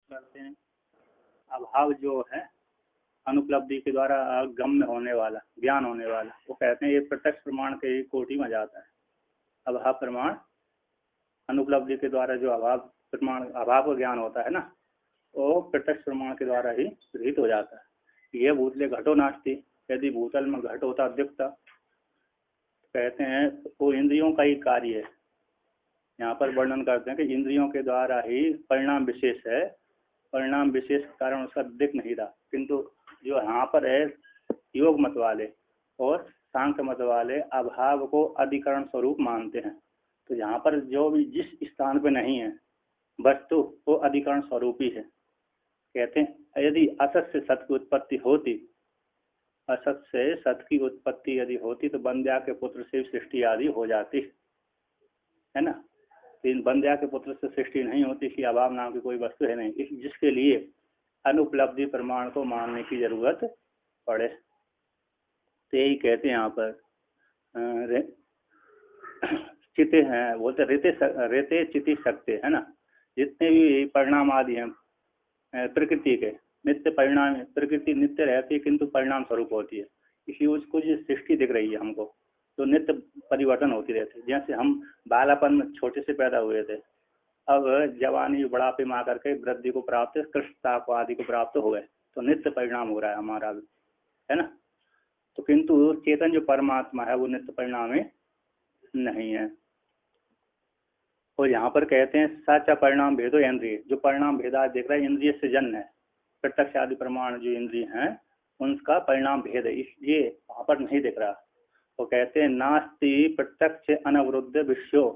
करते हैं। अभाव जो है अनुपलब्धि के द्वारा गम्य होने वाला, ज्ञान होने वाला, वो कहते हैं ये प्रत्यक्ष प्रमाण के कोटि में जाता है। अभाव प्रमाण अनुपलब्धि के द्वारा जो अभाव प्रमाण, अभाव का ज्ञान होता है ना, वो प्रत्यक्ष प्रमाण के द्वारा ही गृहीत हो जाता है। ये भूतले घटो नास्ति, यदि भूतल में घट होता दिखता, कहते हैं वो इंद्रियों का ही कार्य है। यहाँ पर वर्णन करते हैं कि इंद्रियों के द्वारा ही परिणाम विशेष है, परिणाम विशेष के कारण उसका दिख नहीं रहा। किंतु जो यहाँ पर है योग मत वाले और सांख्य मत वाले अभाव को अधिकरण स्वरूप मानते हैं। तो यहाँ पर जो भी जिस स्थान पे नहीं है वस्तु, वो अधिकरण स्वरूप ही है। कहते हैं यदि असत से सत की उत्पत्ति होती, असत से सत की उत्पत्ति यदि होती तो बंध्या के पुत्र से सृष्टि आदि हो जाती है ना। लेकिन बंध्या के पुत्र से सृष्टि नहीं होती, इसलिए अभाव नाम की कोई वस्तु है नहीं, जिसके लिए अनुपलब्धि प्रमाण को मानने की जरूरत पड़े। तो यही कहते हैं यहाँ पर चिते हैं, बोलते रेते चिति सकते है ना। जितने भी परिणाम आदि हैं प्रकृति के, नित्य परिणाम, प्रकृति नित्य रहती है किंतु परिणाम स्वरूप होती है। इसलिए उसको जो सृष्टि दिख रही है हमको, तो नित्य परिवर्तन होती रहती है। जैसे हम बालापन में छोटे से पैदा हुए थे, अब जवानी बुढ़ापे में आकर के वृद्धि को प्राप्त, कृष्णता को आदि को प्राप्त हो गए, तो नित्य परिणाम हो रहा है हमारा भी, है ना। तो किंतु चेतन जो परमात्मा है वो नित्य परिणाम नहीं है। और यहाँ पर कहते हैं साचा परिणाम भेदो इंद्रिय, जो परिणाम भेदा देख रहा है इंद्रिय से जन्म है। प्रत्यक्ष आदि प्रमाण जो इंद्रिय हैं उनका परिणाम भेद है, इसलिए वहाँ पर नहीं दिख रहा। वो कहते हैं नास्ति प्रत्यक्ष अनवरुद्ध विषयो,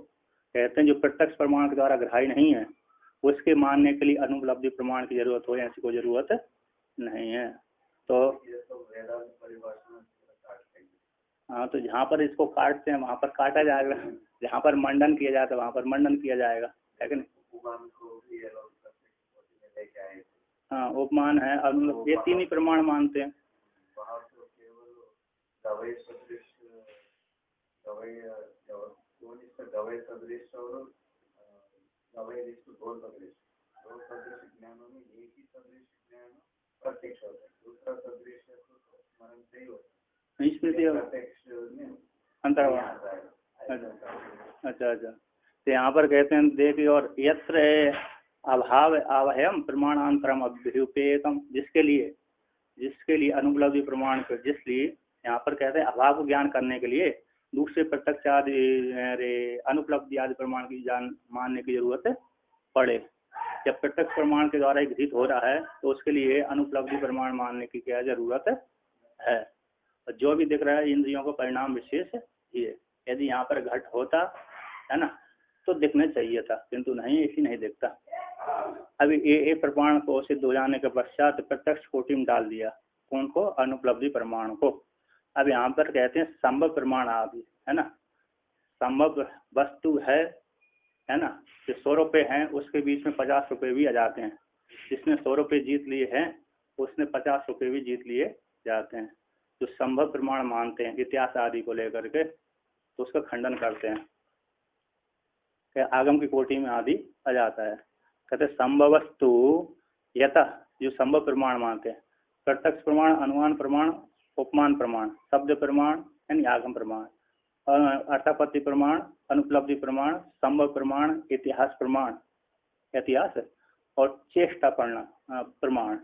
कहते हैं जो प्रत्यक्ष प्रमाण के द्वारा ग्राह्य नहीं है उसके मानने के लिए अनुपलब्धि प्रमाण की जरूरत हो, ऐसी कोई जरूरत नहीं है। तो हाँ, तो जहाँ पर इसको काटते हैं वहाँ पर काटा जाएगा, जहाँ पर मंडन किया जाता है वहाँ पर मंडन किया जाएगा, है कि नहीं। हाँ, उपमान है, और ये तीन ही प्रमाण मानते हैं। अच्छा, तो यहाँ पर कहते हैं देखिए, और यत्र अभाव आवहम प्रमाणांतरम अभ्युपेतम, जिसके लिए अनुपलब्धि प्रमाण कर, जिसलिए यहाँ पर कहते हैं अभाव को ज्ञान करने के लिए दूसरे प्रत्यक्ष आदि अनुपलब्धि आदि प्रमाण की मानने की जरूरत पड़े। जब प्रत्यक्ष प्रमाण के द्वारा गृहीत हो रहा है तो उसके लिए अनुपलब्धि प्रमाण मानने की क्या जरूरत है। और जो भी दिख रहा है इंद्रियों का परिणाम विशेष ही है। यदि यहाँ पर घट होता है ना तो दिखना चाहिए था, किंतु नहीं, इसी नहीं दिखता। अभी ये प्रमाण को सिद्ध हो जाने के पश्चात प्रत्यक्ष कोटि में डाल दिया, कौन को, अनुपलब्धि प्रमाण को। अब यहाँ पर कहते हैं संभव प्रमाण आदि, है ना। संभव वस्तु है ना, जो 100 रुपये हैं उसके बीच में 50 रुपये भी आ जाते हैं। जिसने 100 रुपये जीत लिए हैं उसने 50 रुपये भी जीत लिए जाते हैं। जो संभव प्रमाण मानते हैं इतिहास आदि को लेकर के, तो उसका खंडन करते हैं कि आगम की कोटि में आदि आ जाता है। कहते संभवस्तु यथा, जो संभव प्रमाण मानते हैं, प्रत्यक्ष प्रमाण, अनुमान प्रमाण, उपमान प्रमाण, शब्द प्रमाण यानी आगम प्रमाण, अर्थापत्ति प्रमाण, अनुपलब्धि प्रमाण, संभव प्रमाण, इतिहास प्रमाण, इतिहास और चेष्टा प्रमाण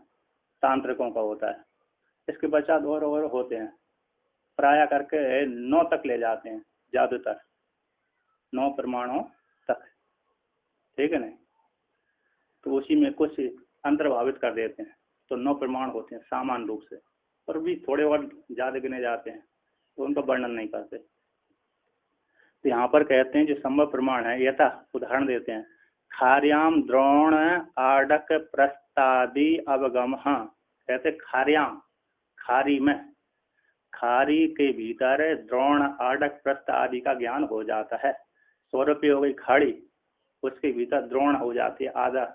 तांत्रिकों का होता है। इसके पश्चात और होते हैं, प्राय करके 9 तक ले जाते हैं, ज्यादातर 9 प्रमाणों तक, ठीक है नहीं। तो उसी में कुछ अंतर्भावित कर देते हैं, तो 9 प्रमाण होते हैं सामान्य रूप से, और भी थोड़े और ज्यादा गिने जाते हैं तो उनका वर्णन नहीं करते। तो यहाँ पर कहते हैं जो संभव प्रमाण है, यथा उदाहरण देते हैं, खार्याम द्रोण आडक प्रस्तादि अवगम। कहते खार्याम, खारी में, खारी के भीतर द्रोण आडक प्रस्थ आदि का ज्ञान हो जाता है। 100 रुपये हो गई खाड़ी, उसके भीतर द्रोण हो जाती है आधा,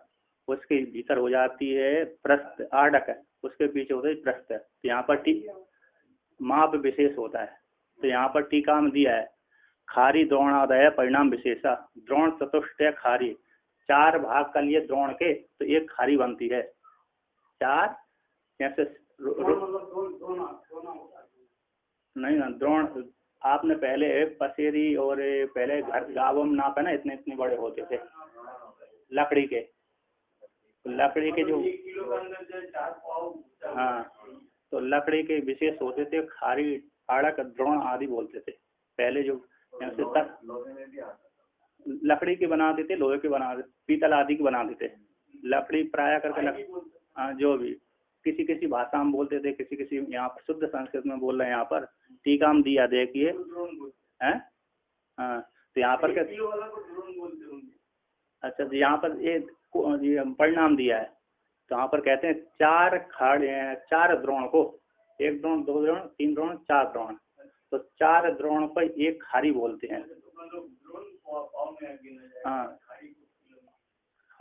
उसके भीतर हो जाती है प्रस्थ, आडक उसके पीछे होता है प्रस्थ। तो यहाँ पर माप विशेष होता है, तो यहाँ पर टीका में दिया है खारी द्रोणादय परिणाम विशेषा, द्रोण चतुष्टय खारी, 4 भाग कर लिए द्रोण के तो एक खारी बनती है। 4 जैसे नहीं ना, द्रोण आपने पहले पसेरी और पहले घर गाँव में नापे ना, इतने इतने बड़े होते थे लकड़ी के। लकड़ी के जो हाँ, तो लकड़ी के विशेष होते थे, खारी, आड़क, द्रोण आदि बोलते थे पहले। जो जैसे तक लकड़ी के बनाते थे, लोहे के बनाते, पीतल आदि के बनाते थे। लकड़ी प्राय करके हाँ, जो भी किसी किसी भाषा में बोलते थे, किसी किसी यहाँ पर शुद्ध संस्कृत में बोल रहे हैं। यहाँ पर टीका में दिया देखिए हैं। हाँ, तो यहाँ पर क्या, अच्छा तो यहाँ पर ये परिणाम दिया है, तो यहाँ पर कहते हैं 4 खाड़े, 4 द्रोण को, 1 द्रोण, 2 द्रोण, 3 द्रोण, 4 द्रोण, तो 4 द्रोण पर एक खारी बोलते हैं। हाँ,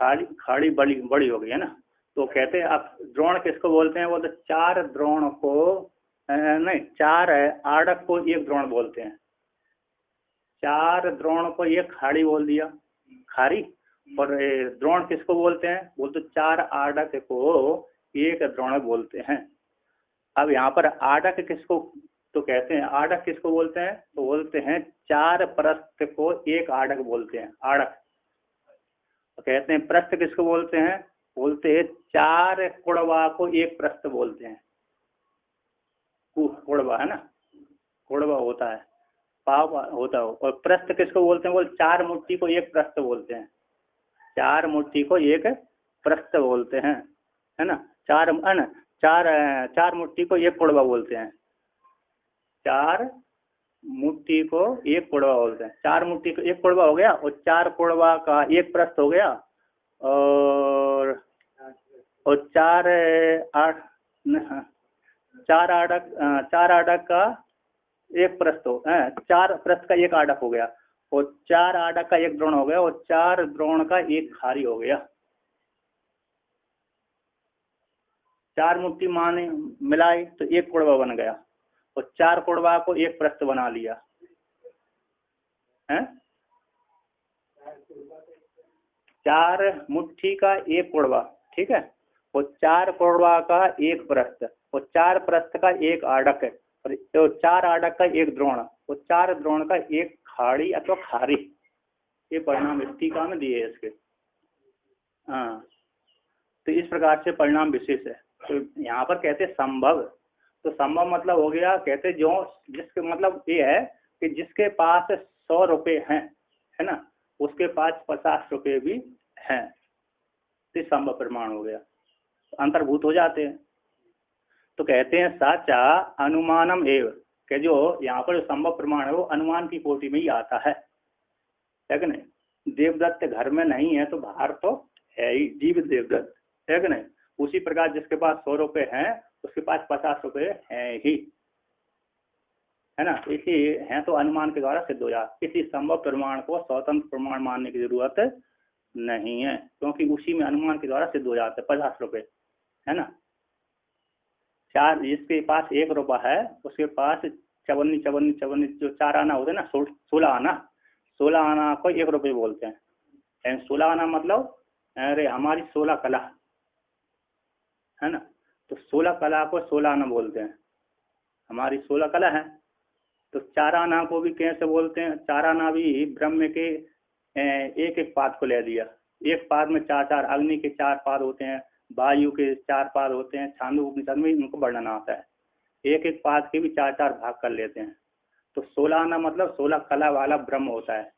खाड़ी खाड़ी बड़ी बड़ी हो गई है ना। तो कहते हैं अब द्रोण किसको बोलते हैं, वो तो 4 द्रोण को नहीं, 4 आड़क को 1 द्रोण बोलते हैं। 4 द्रोण को 1 खाड़ी बोल दिया, खारी। और द्रोण किसको बोलते हैं, बोलते 4 आड़क को 1 द्रोण बोलते हैं। अब यहाँ पर आड़क किसको, तो कहते हैं आड़क किसको बोलते हैं, तो बोलते हैं 4 प्रस्थ को 1 आड़क बोलते हैं, आड़क। तो कहते हैं प्रस्थ किसको बोलते हैं, बोलते हैं 4 कुड़वा को 1 प्रस्थ बोलते हैं। कुड़वा है ना, कुड़वा होता है, पाव होता है। और प्रस्थ किसको बोलते हैं, बोल 4 मुट्ठी को 1 प्रस्थ बोलते हैं। 4 मुट्ठी को 1 प्रस्थ बोलते हैं, है ना। 4 मुट्ठी को 1 कुड़वा बोलते हैं। 4 मुट्ठी को 1 कुड़वा बोलते हैं। 4 मुट्ठी को 1 कुड़वा हो गया, और 4 कुड़वा का 1 प्रस्थ हो गया, और 4 आड़क का 1 प्रस्थ हो, 4 प्रस्थ का 1 आड़क हो गया, और 4 आड़क का 1 द्रोण हो गया, और 4 द्रोण का 1 खारी हो गया। 4 मुट्ठी माने मिलाई तो 1 कुड़वा बन गया, और 4 कुड़वा को 1 प्रस्थ बना लिया है। 4 मुट्ठी का 1 कुड़वा, ठीक है, और 4 कुड़वा का 1 प्रस्थ, और 4 प्रस्थ का 1 आड़क, और 4 आड़क का 1 द्रोण, और 4 द्रोण का 1 खाड़ी अथवा खारी। ये परिणाम इस टीका में दिए इसके। हाँ, तो इस प्रकार से परिणाम विशेष है। तो यहाँ पर कहते संभव, तो संभव मतलब हो गया, कहते जो जिसके मतलब ये है कि जिसके पास 100 रुपये हैं, है ना, उसके पास 50 रुपये भी हैं, तो संभव प्रमाण हो गया, अंतर्भूत हो जाते हैं। तो कहते हैं साचा अनुमानम एव, कि जो यहाँ पर संभव प्रमाण है वो अनुमान की कोटि में ही आता है कि नहीं। देवदत्त घर में नहीं है तो बाहर तो है ही जीव देवदत्त, है कि नहीं। उसी प्रकार जिसके पास 100 रुपये हैं उसके पास 50 रुपये हैं ही, है ना। इसी हैं तो अनुमान के द्वारा सिद्ध हो जाता। इसी संभव प्रमाण को स्वतंत्र प्रमाण मानने की जरूरत नहीं है, क्योंकि उसी में अनुमान के द्वारा सिद्ध हो जाता है 50 रुपये, है ना। 4 जिसके पास 1 रुपया है उसके पास 54 जो 4 आना होते हैं ना, 16 आना को 1 रुपये बोलते हैं। 16 आना मतलब अरे हमारी 16 कला, है ना, तो 16 कला को 16 आना बोलते हैं, हमारी 16 कला है। तो 4 आना को भी कैसे बोलते हैं, 4 आना भी ब्रह्म के एक एक पाद को ले दिया। एक पाद में 4 अग्नि के 4 पाद होते हैं, वायु के 4 पाद होते हैं, छांदोग्य उपनिषद में उनको वर्णन आता है। एक एक पाद के भी 4 भाग कर लेते हैं। तो 16 आना मतलब 16 कला वाला ब्रह्म होता है,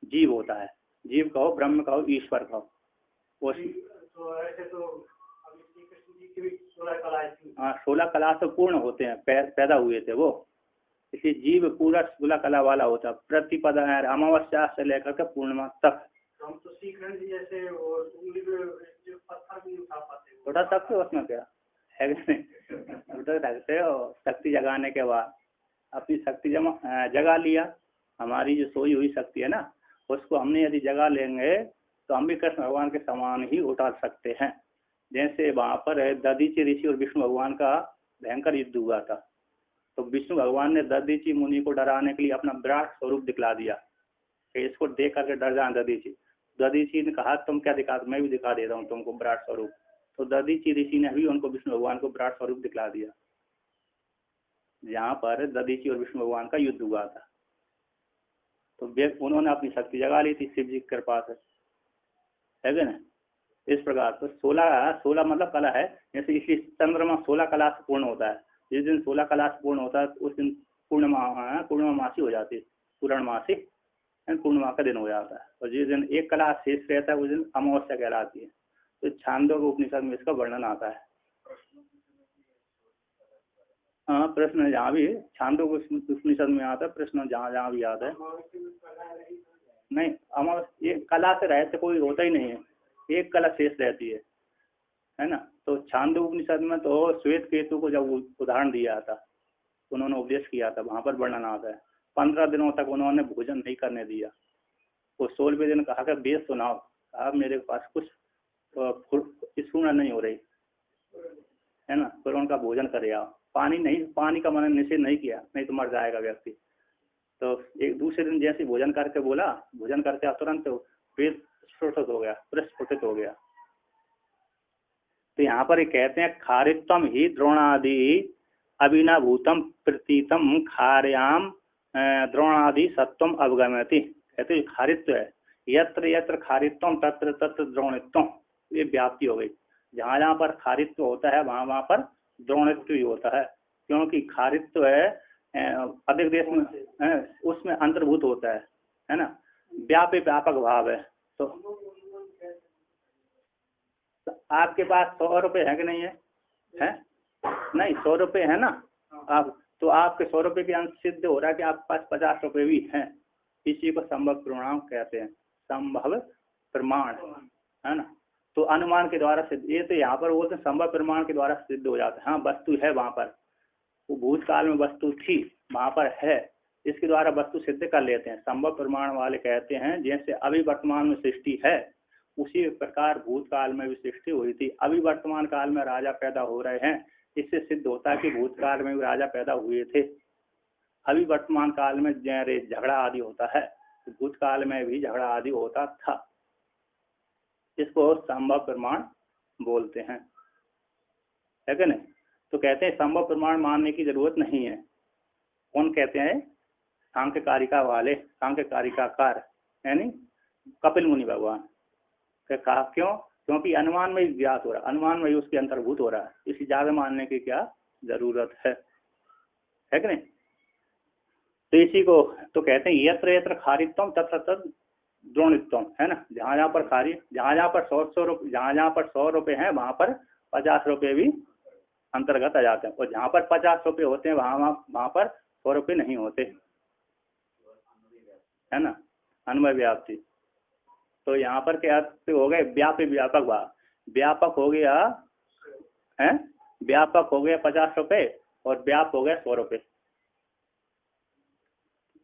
जीव होता है। जीव कहो, ब्रह्म कहो, ईश्वर कहो। हाँ, 16 कला से पूर्ण होते हैं, पैदा हुए थे वो, इसलिए जीव पूरा 16 कला वाला होता है, प्रतिपदा अमावस्या से लेकर के पूर्णिमा तक। हम तो सीख रहे हैं जैसे थोड़ा शक्ति उसमें क्या है, उधर रखते हो शक्ति जगाने के बाद अपनी शक्ति जगा लिया। हमारी जो सोई हुई शक्ति है ना, उसको हमने यदि जगा लेंगे तो हम भी कृष्ण भगवान के समान ही उतार सकते हैं। जैसे वहाँ पर दधीचि ऋषि और विष्णु भगवान का भयंकर युद्ध हुआ था, तो विष्णु भगवान ने दधीचि मुनि को डराने के लिए अपना विराट स्वरूप दिखला दिया कि इसको देख करके डर जाए दधीचि। दधीची ने कहा तुम क्या दिखा, मैं भी दिखा देता हूँ तुमको विराट स्वरूप। तो दधीची ऋषि ने भी उनको विष्णु भगवान को विराट स्वरूप दिखला दिया। जहाँ पर दधीची और विष्णु भगवान का युद्ध हुआ था, तो उन्होंने अपनी शक्ति जगा ली थी शिव जी की कृपा से, है ना। इस प्रकार तो 16 मतलब कला है, जैसे इसी चंद्रमा 16 कला से पूर्ण होता है। जिस दिन 16 कला से पूर्ण होता है उस दिन पूर्णमासी हो जाती है, पूर्णमासी पूर्णिमा का दिन हो जाता है। और जिस दिन एक कला शेष रहता है उस दिन अमावस्या कहलाती है। तो छांदोग्य उपनिषद में इसका वर्णन आता है। हाँ, प्रश्न जहाँ भी छांदोग्य उपनिषद में आता है, प्रश्न जहाँ भी आता है। नहीं, अमावस्या एक कला से रहते कोई होता ही नहीं है, एक कला शेष रहती है ना। तो छांदोग्य उपनिषद में तो श्वेत केतु को जब उदाहरण दिया था, उन्होंने उपदेश किया था, वहां पर वर्णन आता है 15 दिनों तक उन्होंने भोजन नहीं करने दिया। वो 16वें दिन कहा कि वेद सुनाओ, कहा मेरे पास कुछ स्फूर्णा नहीं हो रही है ना। फिर उनका भोजन करे आओ, पानी का मन निषेध नहीं किया, नहीं तो मर जाएगा व्यक्ति। तो एक दूसरे दिन जैसे भोजन करके बोला, भोजन करके तुरंत वेद स्फुटित हो गया, प्रस्फुटित हो गया। तो यहाँ पर ये कहते हैं खारित्वम ही द्रोणादि अभिनाभूतम प्रतीतम खार्याम द्रोणादि सत्वम अवगमयति। कहते खारित्व है, यत्र यत्र खारित्वम तत्र तत्र द्रोणित्वम, ये व्याप्ति हो गई। जहाँ जहाँ पर खारित्व होता है वहाँ वहाँ पर द्रोणित्व भी होता है, क्योंकि खारित्व है अधिक देश में उसमें अंतर्भूत होता है ना। व्यापक भाव है। तो आपके पास 100 रुपये है कि नहीं है? नहीं, 100 रुपये है ना आप, तो आपके 100 रुपये के अंश सिद्ध हो रहा है कि आपके पास 50 रुपये भी हैं। इसी को संभव प्रमाण कहते हैं, संभव प्रमाण, है ना। तो अनुमान के द्वारा सिद्ध, ये तो यहाँ पर बोलते हैं संभव प्रमाण के द्वारा सिद्ध हो जाता है। हाँ, वस्तु है वहाँ पर, वो भूतकाल में वस्तु थी, वहाँ पर है, इसके द्वारा वस्तु सिद्ध कर लेते हैं। संभव प्रमाण वाले कहते हैं जैसे अभी वर्तमान में सृष्टि है उसी प्रकार भूतकाल में भी सृष्टि हुई थी। अभी वर्तमान काल में राजा पैदा हो रहे हैं, इससे सिद्ध होता है कि भूतकाल में भी राजा पैदा हुए थे। अभी वर्तमान काल में झगड़ा आदि होता है, तो भूतकाल में भी झगड़ा आदि होता था। इसको संभव प्रमाण बोलते हैं, है कि नहीं। तो कहते हैं संभव प्रमाण मानने की जरूरत नहीं है। कौन कहते हैं? सांख्यकारिका वाले, सांख्यकारिकाकार यानी कपिल मुनि भगवान। कहा क्यों? क्योंकि अनुमान में ही व्यास हो रहा है, अनुमान में ही उसके अंतर्भूत हो रहा है, इसी ज्यादा मानने की क्या जरूरत है कि नहीं। तो इसी को तो कहते हैं यत्र यत्र खारित्वम तत्र तत्र द्रोणित्वम, है ना। जहाँ जहाँ पर खारी, जहाँ जहाँ पर 100 रुपये हैं वहाँ पर 50 रुपये भी अंतर्गत आ जाते हैं, और जहाँ पर 50 रुपये होते हैं वहाँ पर 100 रुपये नहीं होते, है ना। अन्वय व्याप्ति। तो यहाँ पर क्या हो गए? व्यापक भाव, व्यापक हो गया है, व्यापक हो गया 50 रुपये और व्याप हो गया 100 रुपये।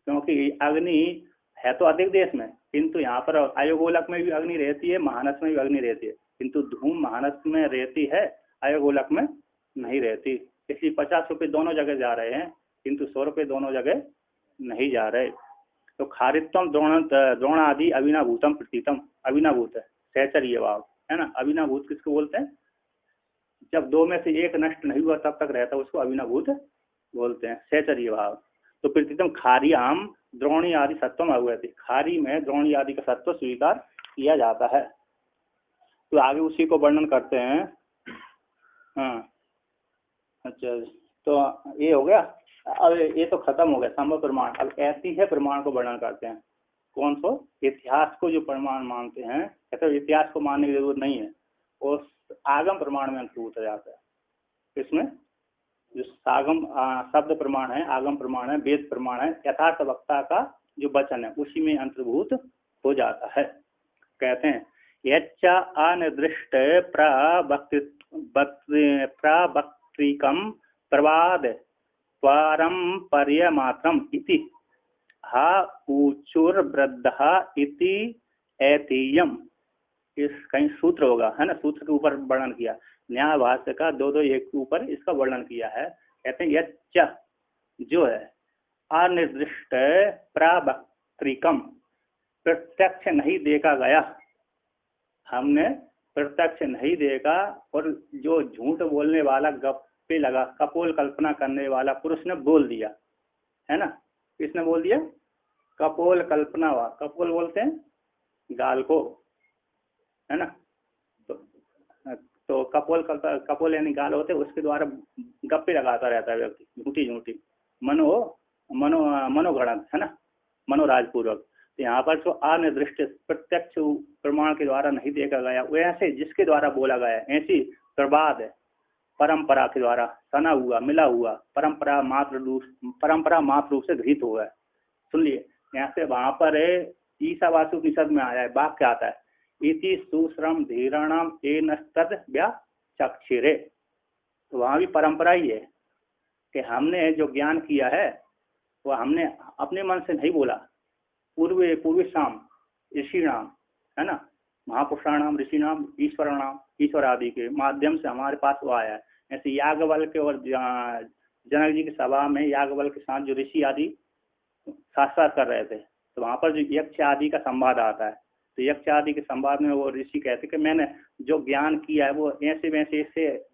क्योंकि अग्नि है तो अधिक देश में, किंतु यहाँ पर अयोगोलक में भी अग्नि रहती है, महानस में भी अग्नि रहती है, किंतु धूम महानस में रहती है, अयोगोलक में नहीं रहती। इसलिए 50 रुपये दोनों जगह जा रहे हैं, किंतु 100 रुपये दोनों जगह नहीं जा रहे। तो खारित्वम द्रोणादि अभिनाभूतम प्रतीतम, अभिनाभूत है, सहचर्य भाव, है ना। अभिनाभूत किसको बोलते हैं? जब दो में से एक नष्ट नहीं हुआ तब तक रहता है, उसको अभिनाभूत बोलते हैं, सहचर्य भाव। तो प्रतीतम खारियाम द्रोणी आदि सत्वम अवगति, खारी में द्रोणी आदि का सत्व स्वीकार किया जाता है। तो आगे उसी को वर्णन करते हैं। हाँ, अच्छा, तो ये हो गया। अब ये तो खत्म हो गया संभव प्रमाण। अब ऐसी है प्रमाण को वर्णन करते हैं। कौन सो? इतिहास को जो प्रमाण मानते हैं, कहते हैं इतिहास को मानने की जरूरत नहीं है, और आगम प्रमाण में अंतर्भूत हो जाता है। इसमें जो सागम शब्द प्रमाण है, आगम प्रमाण है, वेद प्रमाण है, यथार्थ वक्ता का जो वचन है उसी में अंतर्भूत हो जाता है। कहते हैं यच्च अनिर्दिष्ट प्रावक्त्रिकम प्रवाद पारंपर्य मात्रम इति हा ऊचुर्वृद्धः इति ऐतिह्यम। इस कहीं सूत्र होगा, है ना, सूत्र के ऊपर वर्णन किया, न्याय भाष्य का 2-2-1 के ऊपर इसका वर्णन किया है। कहते हैं यच्च जो है अनिर्दिष्ट प्रावक्त्रिकम, प्रत्यक्ष नहीं देखा गया, हमने प्रत्यक्ष नहीं देखा, और जो झूठ बोलने वाला, गप्पे लगा, कपोल कल्पना करने वाला पुरुष ने बोल दिया, है ना। किसने बोल दिया? कपोल कल्पना हुआ। कपोल बोलते हैं गाल को, है ना। तो कपोल यानी गाल होते, उसके द्वारा गप्पे लगाता रहता है व्यक्ति, झूठी झूठी मनोगणत, है ना, मनोराजपूर्वक। तो यहाँ पर जो अनिर्दिष्ट प्रत्यक्ष प्रमाण के द्वारा नहीं देखा गया, वैसे जिसके द्वारा बोला गया, ऐसी प्रवाद परंपरा के द्वारा सना हुआ, मिला हुआ, परंपरा मात्र रूप से गृहीत हुआ है। सुन लिए, यहाँ से वहां पर ईसावासु उपनिषद में आया है, वाक्य आता है, इति सुश्रम धीराणाम एनस्तद व्याचक्षिरे। तो वहां भी परंपरा ही है कि हमने जो ज्ञान किया है वो हमने अपने मन से नहीं बोला, पूर्वीशाम ऋषिणाम, है ना, महापुरुषाणाम, ऋषिणाम, ईश्वर आदि के माध्यम से हमारे पास वो आया है। ऐसे याज्ञवल्क्य और जनक जी की सभा में याज्ञवल्क्य के साथ जो ऋषि आदि साक्षात कर रहे थे, तो वहां पर जो यक्ष आदि का संवाद आता है, तो यक्ष आदि के संवाद में वो ऋषि कहते कि मैंने जो ज्ञान किया है वो ऐसे वैसे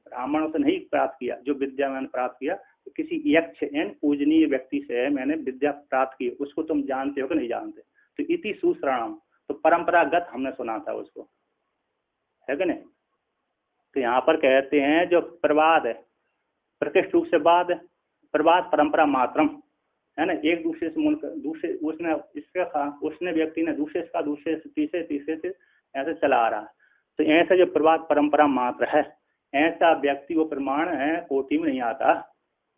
ब्राह्मणों से नहीं प्राप्त किया, जो विद्या मैंने प्राप्त किया तो किसी यक्ष एन पूजनीय व्यक्ति से मैंने विद्या प्राप्त की, उसको तुम जानते हो कि नहीं जानते। तो इति सुश्रवणम, तो परंपरागत हमने सुना था उसको, है कि नहीं। तो यहाँ पर कहते हैं जो प्रवाद है, प्रतिष्ठ रूप से बाद, प्रवाद परंपरा मात्रम, है ना, एक दूसरे से दूसरे उसने व्यक्ति ने दूसरे से तीसरे से ऐसे चला आ रहा है। तो ऐसा जो प्रवाद परंपरा मात्र है, ऐसा व्यक्ति वो प्रमाण है कोटि में नहीं आता।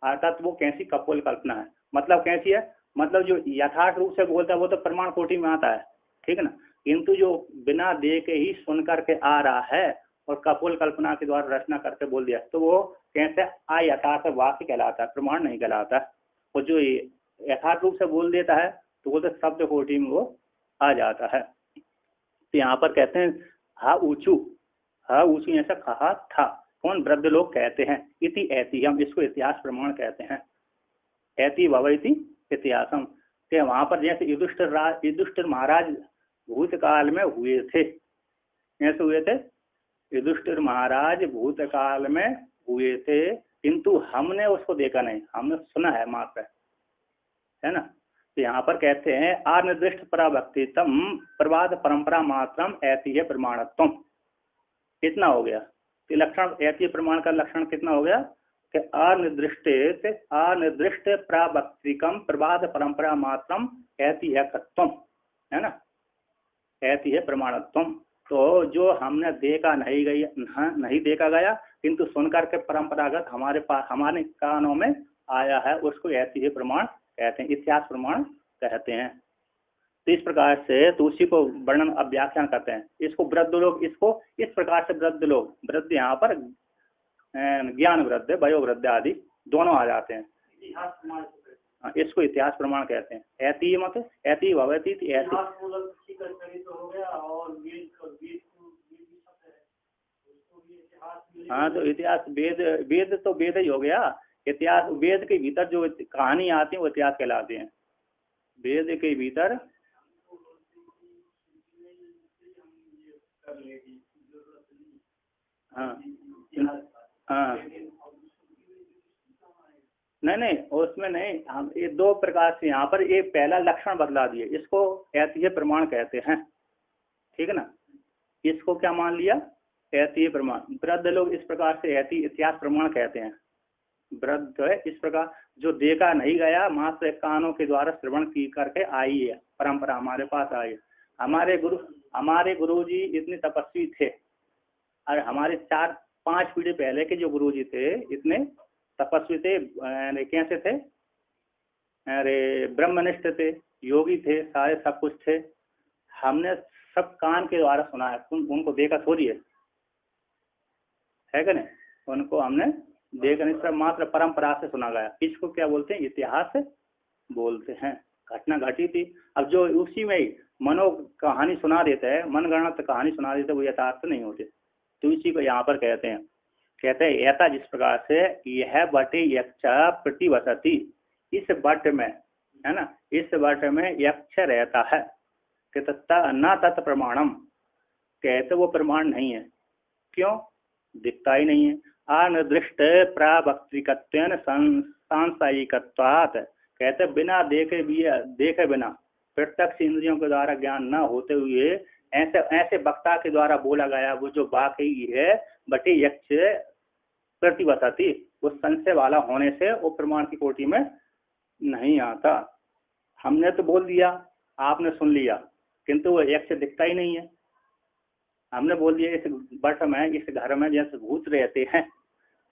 तो वो कैसी कपोल कल्पना है, मतलब कैसी है, मतलब जो यथार्थ रूप से बोलता है वो तो प्रमाण कोटि में आता है, ठीक है ना। किंतु जो बिना देखे ही सुन करके आ रहा है और कपोल कल्पना के द्वारा रचना करके बोल दिया, तो वो कैसे अयथार्थ वाक्य कहलाता है, प्रमाण नहीं कहलाता। और जो यथार्थ रूप से बोल देता है तो वो तो शब्द कोटि में वो आ जाता है। तो यहाँ पर कहते हैं हा ऊंचू ऐसा कहा था, कौन? वृद्ध लोग कहते हैं। इति ऐति, हम इसको इतिहास प्रमाण कहते हैं। ऐति भवति इतिहासम, के वहां पर जैसे युधिष्ठिर महाराज भूतकाल में हुए थे, ऐसे हुए थे, युधिष्ठिर महाराज भूतकाल में हुए थे, किंतु हमने उसको देखा नहीं, हमने सुना है मात्र, है ना। तो यहाँ पर कहते हैं अनिर्दिष्ट पराभक्तितम प्रवाद परंपरा मात्रम ऐतिह्य प्रमाणत्वम, कितना हो गया। तो लक्षण ऐतिह्य प्रमाण का लक्षण कितना हो गया कि अनिर्दिष्ट प्राभक्तिकम प्रवाद परंपरा मात्रम ऐतिह्यकत्वम, है ना, ऐतिह्य प्रमाणत्वम। तो जो हमने देखा नहीं देखा गया, किंतु सुनकर के परंपरागत हमारे पास हमारे कानों में आया है, उसको ऐतिह्य प्रमाण कहते हैं, इतिहास प्रमाण कहते हैं। तो इस प्रकार से तो उसी को वर्णन अब व्याख्यान करते हैं। इसको वृद्ध लोग, इसको इस प्रकार से वृद्ध लोग, वृद्ध यहाँ पर ज्ञान वृद्ध, वयो वृद्ध आदि दोनों आ जाते हैं। इसको इतिहास प्रमाण कहते हैं। ऐति मत ऐति भवति, हाँ, तो इतिहास वेद तो वेद ही हो गया। इतिहास वेद के भीतर जो कहानी आती है वो इतिहास कहलाते हैं। वेद के भीतर हाँ नहीं उसमें नहीं, हम ये दो प्रकार से यहाँ पर ये पहला लक्षण बदला दिए, इसको ऐतिह्य प्रमाण कहते हैं, ठीक है ना। इसको क्या मान लिया, ऐतिह्य प्रमाण। वृद्ध लोग इस प्रकार से इतिहास प्रमाण कहते हैं। वृद्ध है इस प्रकार जो देखा नहीं गया, मात्र कानों के द्वारा श्रवण की करके आई है, परंपरा हमारे पास आई है। हमारे गुरु जी इतने तपस्वी थे, और हमारे 4-5 पीढ़ी पहले के जो गुरु जी थे इतने तपस्वी थे, कैसे थे, अरे ब्रह्मनिष्ठ थे, योगी थे, सारे सब कुछ थे। हमने सब कान के द्वारा सुना है, उनको देखा थोड़ी है कि नहीं, उनको हमने देखा नहीं, सब मात्र परंपरा से सुना गया। इसको क्या बोलते हैं, इतिहास बोलते हैं। घटना घटी थी, अब जो उसी में ही मनो कहानी सुना देते हैं, मनगणत कहानी सुना देते, वो यथार्थ नहीं होते। तो इसी को यहाँ पर कहते हैं ऐसा जिस प्रकार से यह बटे यक्ष प्रतिवसति, इस बट में, है ना, इस बट में यक्ष रहता है कि न तत् प्रमाणम, कहते वो प्रमाण नहीं है। क्यों? दिखता ही नहीं है। अनिर्दिष्ट प्रावक्तिकत्वेन सांसायिकत्वात्, कहते बिना देखे बिना प्रत्यक्ष इंद्रियों के द्वारा ज्ञान न होते हुए ऐसे ऐसे वक्ता के द्वारा बोला गया वो जो वाकई है बटे यक्ष प्रतिवसति, उस संशय वाला होने से वो प्रमाण की कोटि में नहीं आता। हमने तो बोल दिया, आपने सुन लिया, किंतु वो यक्ष दिखता ही नहीं है। हमने बोल दिया इस बट में, इस घर में जैसे भूत रहते हैं,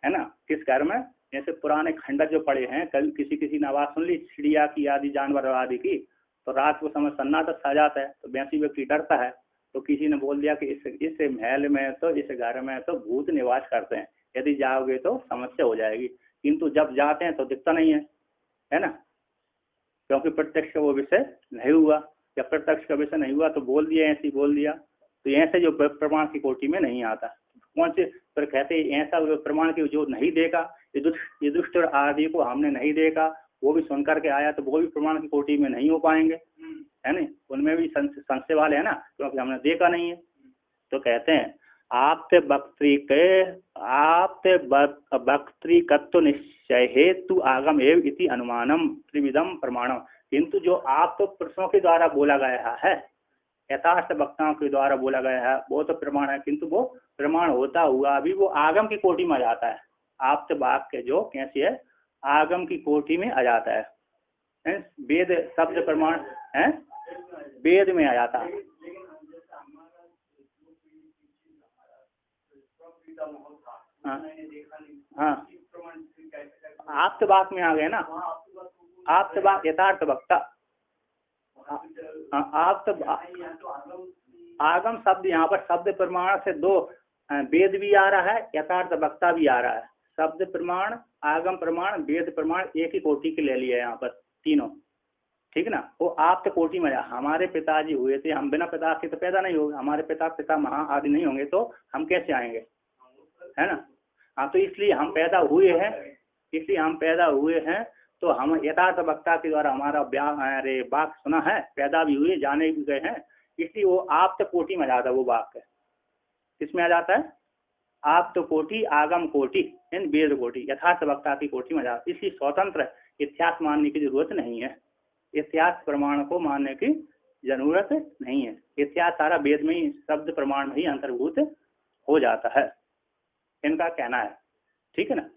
है ना, किस घर में, जैसे पुराने खंडर जो पड़े हैं, कल किसी ने आवाज सुन ली चिड़िया की आदि जानवर आदि की, तो रात को समय सन्नाटा सा जाता है, तो वैसी व्यक्ति डरता है, तो किसी ने बोल दिया कि इस महल में तो, इस घर में तो भूत निवास करते हैं, यदि जाओगे तो समस्या हो जाएगी। किंतु जब जाते हैं तो दिखता नहीं है ना, क्योंकि प्रत्यक्ष वो विषय नहीं हुआ। जब प्रत्यक्ष का विषय नहीं हुआ तो बोल दिया, ऐसे बोल दिया, तो ऐसे जो प्रमाण की कोटि में नहीं आता। कौन से पर कहते ऐसा प्रमाण की जो नहीं देखा, युधिष्ठिर आदि को हमने नहीं देखा, वो भी सुन करके आया, तो वो भी प्रमाण की कोटि में नहीं हो पाएंगे, है ना, उनमें भी संशय वाले है ना, क्योंकि हमने देखा नहीं है। तो कहते हैं आपते वक्तृकत्व निश्चय हेतु आगम एव इति अनुमानम त्रिविधम प्रमाणम, किंतु जो आप तो प्रश्नों के द्वारा बोला गया है, यथार्थ वक्ताओं के द्वारा बोला गया है, वो तो प्रमाण है, किंतु वो प्रमाण होता हुआ भी वो आगम की कोटि में आ जाता है। आप तो वाक्य जो कैसी है, आगम की कोटि में आ जाता है। वेद शब्द प्रमाण है, वेद में आ जाता है। हाँ, आप तो बात में आ गए ना, आप तो बात यथार्थ वक्ता, आप तो आगम शब्द यहाँ पर शब्द प्रमाण से दो, वेद भी आ रहा है, यथार्थ वक्ता भी आ रहा है। शब्द प्रमाण, आगम प्रमाण, वेद प्रमाण एक ही कोटि के ले लिया यहाँ पर तीनों, ठीक ना। वो आप तो कोटि में, हमारे पिताजी हुए थे, हम बिना पिता के तो पैदा नहीं होंगे, हमारे पिता महा आदि नहीं होंगे तो हम कैसे आएंगे, है ना। हाँ, तो इसलिए हम पैदा हुए हैं, तो हम यथार्थ वक्ता के द्वारा हमारा वाक सुना है, पैदा भी हुए, जाने भी गए हैं, इसलिए वो आप तो कोटि में आ जाता है। वो वाक्य किसमें आ जाता है? आप तो कोटि, आगम कोटि, वेद कोटि, यथार्थ वक्ता की कोटि में आ जाता है। इसलिए स्वतंत्र इतिहास मानने की जरूरत नहीं है, इतिहास प्रमाण को मानने की जरूरत नहीं है। इतिहास सारा वेद में ही, शब्द प्रमाण में ही अंतर्भूत हो जाता है, इनका कहना है, ठीक है ना।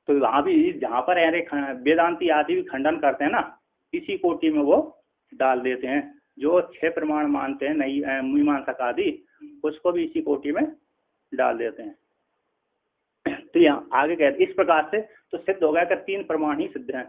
तो वहाँ भी जहाँ पर वेदांती आदि भी खंडन करते हैं ना, इसी कोटि में वो डाल देते हैं। जो 6 प्रमाण मानते हैं नहीं मीमांसक आदि, उसको भी इसी कोटि में डाल देते हैं। तो यहाँ आगे कहते इस प्रकार से तो सिद्ध हो गया कि 3 प्रमाण ही सिद्ध हैं,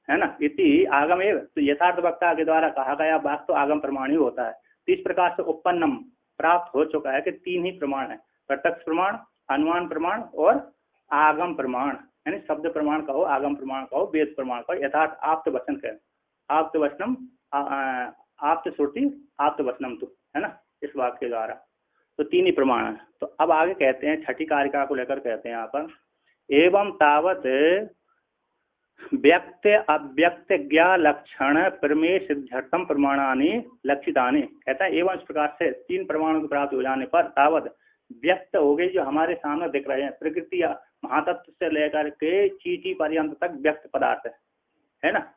है ना। इति आगम एव, तो यथार्थ वक्ता के द्वारा कहा गया बात तो आगम प्रमाण ही होता है। तो इस प्रकार से उपन्नम प्राप्त हो चुका है कि 3 ही प्रमाण है, प्रत्यक्ष प्रमाण, अनुमान प्रमाण और आगम प्रमाण, यानी शब्द प्रमाण कहो, आगम प्रमाण कहो, वेद प्रमाण कहो, यथार्थ आप्त वचन कहे, आप्त वचनम आप्त श्रुति आप्त वचनम तो, है ना, इस वाक्य के द्वारा। तो 3 ही प्रमाण है। तो अब आगे कहते हैं छठी कारिका को लेकर कहते हैं यहाँ पर, एवं तावत व्यक्त अव्यक्त ज्ञा लक्षण प्रमेय सिद्ध्यर्थम प्रमाणानि लक्षितानि, कहता है एवं इस प्रकार से 3 प्रमाणों की प्राप्ति हो जाने पर तावत व्यक्त हो गई जो हमारे सामने दिख रहे हैं, प्रकृति या महातत्व से लेकर के चीटी पर्यंत तक व्यक्त पदार्थ है ना,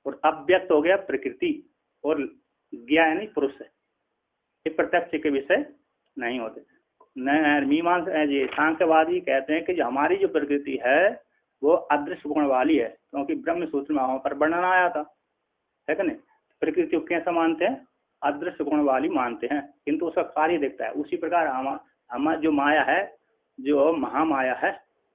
और अव्यक्त हो गया प्रकृति, और ज्ञा यानी पुरुष है, ये प्रत्यक्ष के विषय नहीं होते। मीमांसा जी सांख्यवादी कहते हैं कि जो हमारी जो प्रकृति है वो अदृश्य गुण वाली है, क्योंकि ब्रह्म सूत्र में वहां पर वर्णन आया था, है कि नहीं। प्रकृति को कैसा मानते हैं? अदृश्य गुण वाली मानते हैं, किंतु उसका कार्य दिखता है। उसी प्रकार हमारा जो माया है, जो महामाया है,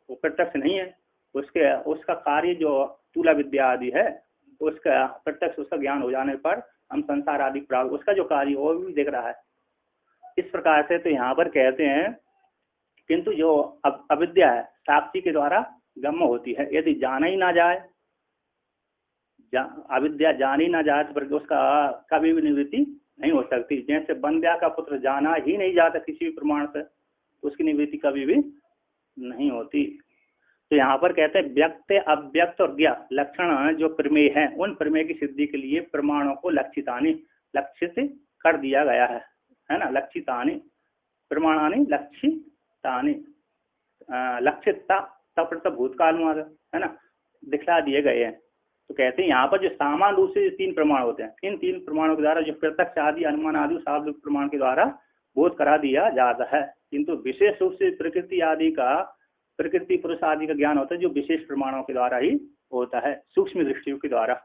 वो प्रत्यक्ष नहीं है, उसका कार्य जो स्थूल विद्या आदि है, उसका प्रत्यक्ष उसका ज्ञान हो जाने पर हम संसार आदि प्राप्त, उसका जो कार्य वो भी दिख रहा है। इस प्रकार से तो यहाँ पर कहते हैं किंतु जो अविद्या है साक्षी के द्वारा गम्य होती है, यदि जाना ही ना जाए, अविद्या जानी ना जाए तो उसका कभी भी निवृत्ति नहीं हो सकती। जैसे बंध्या का पुत्र जाना ही नहीं जाता किसी भी प्रमाण से, उसकी निवृत्ति कभी भी नहीं होती। तो यहाँ पर कहते हैं व्यक्त अव्यक्त और ज्ञा लक्षण जो प्रमेय है, उन प्रमेय की सिद्धि के लिए प्रमाणों को लक्षित कर दिया गया है है ना, लक्षितानि प्रमाणानि लक्षितानि, लक्षिता तब भूतकाल में है ना दिखला दिए गए हैं। तो कहते हैं यहाँ पर जो सामान्य रूप से 3 प्रमाण होते हैं, इन 3 प्रमाणों के द्वारा जो प्रत्यक्ष आदि अनुमान आदि शाब्दिक प्रमाण के द्वारा बोध करा दिया जाता है, किंतु विशेष रूप से प्रकृति आदि का, प्रकृति पुरुष आदि का ज्ञान होता है जो विशेष प्रमाणों के द्वारा ही होता है, सूक्ष्म दृष्टियों के द्वारा।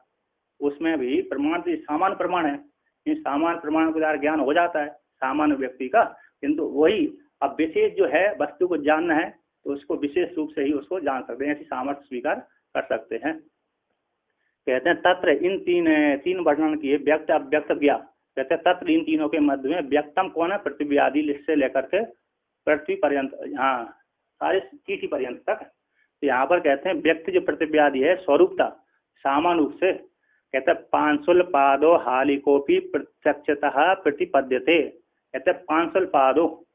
उसमें भी प्रमाण तो सामान्य प्रमाण है, इन सामान्य प्रमाणों के द्वारा ज्ञान हो जाता है सामान्य व्यक्ति का, किंतु वही अब विशेष जो है वस्तु को जानना है तो उसको विशेष रूप से ही उसको जान सकते हैं, ऐसी सामर्थ्य स्वीकार कर सकते हैं। कहते हैं तत्र इन तीन वर्णन किए व्यक्त अव्यक्त ज्ञा, कहते हैं तत्र इन तीनों के मध्य में व्यक्तम कौन है, पृथ्वी आदि से लेकर के पृथ्वी पर्यंत, हाँ सारे चीटी पर्यंत तक। तो यहाँ पर कहते हैं व्यक्त जो पृथ्वी आदि है स्वरूपता सामान्य रूप से, कहते हैं पांशुल पादो हालिकोपी प्रत्यक्षतः प्रतिपद्यते। कहते हैं पांशुल पादो,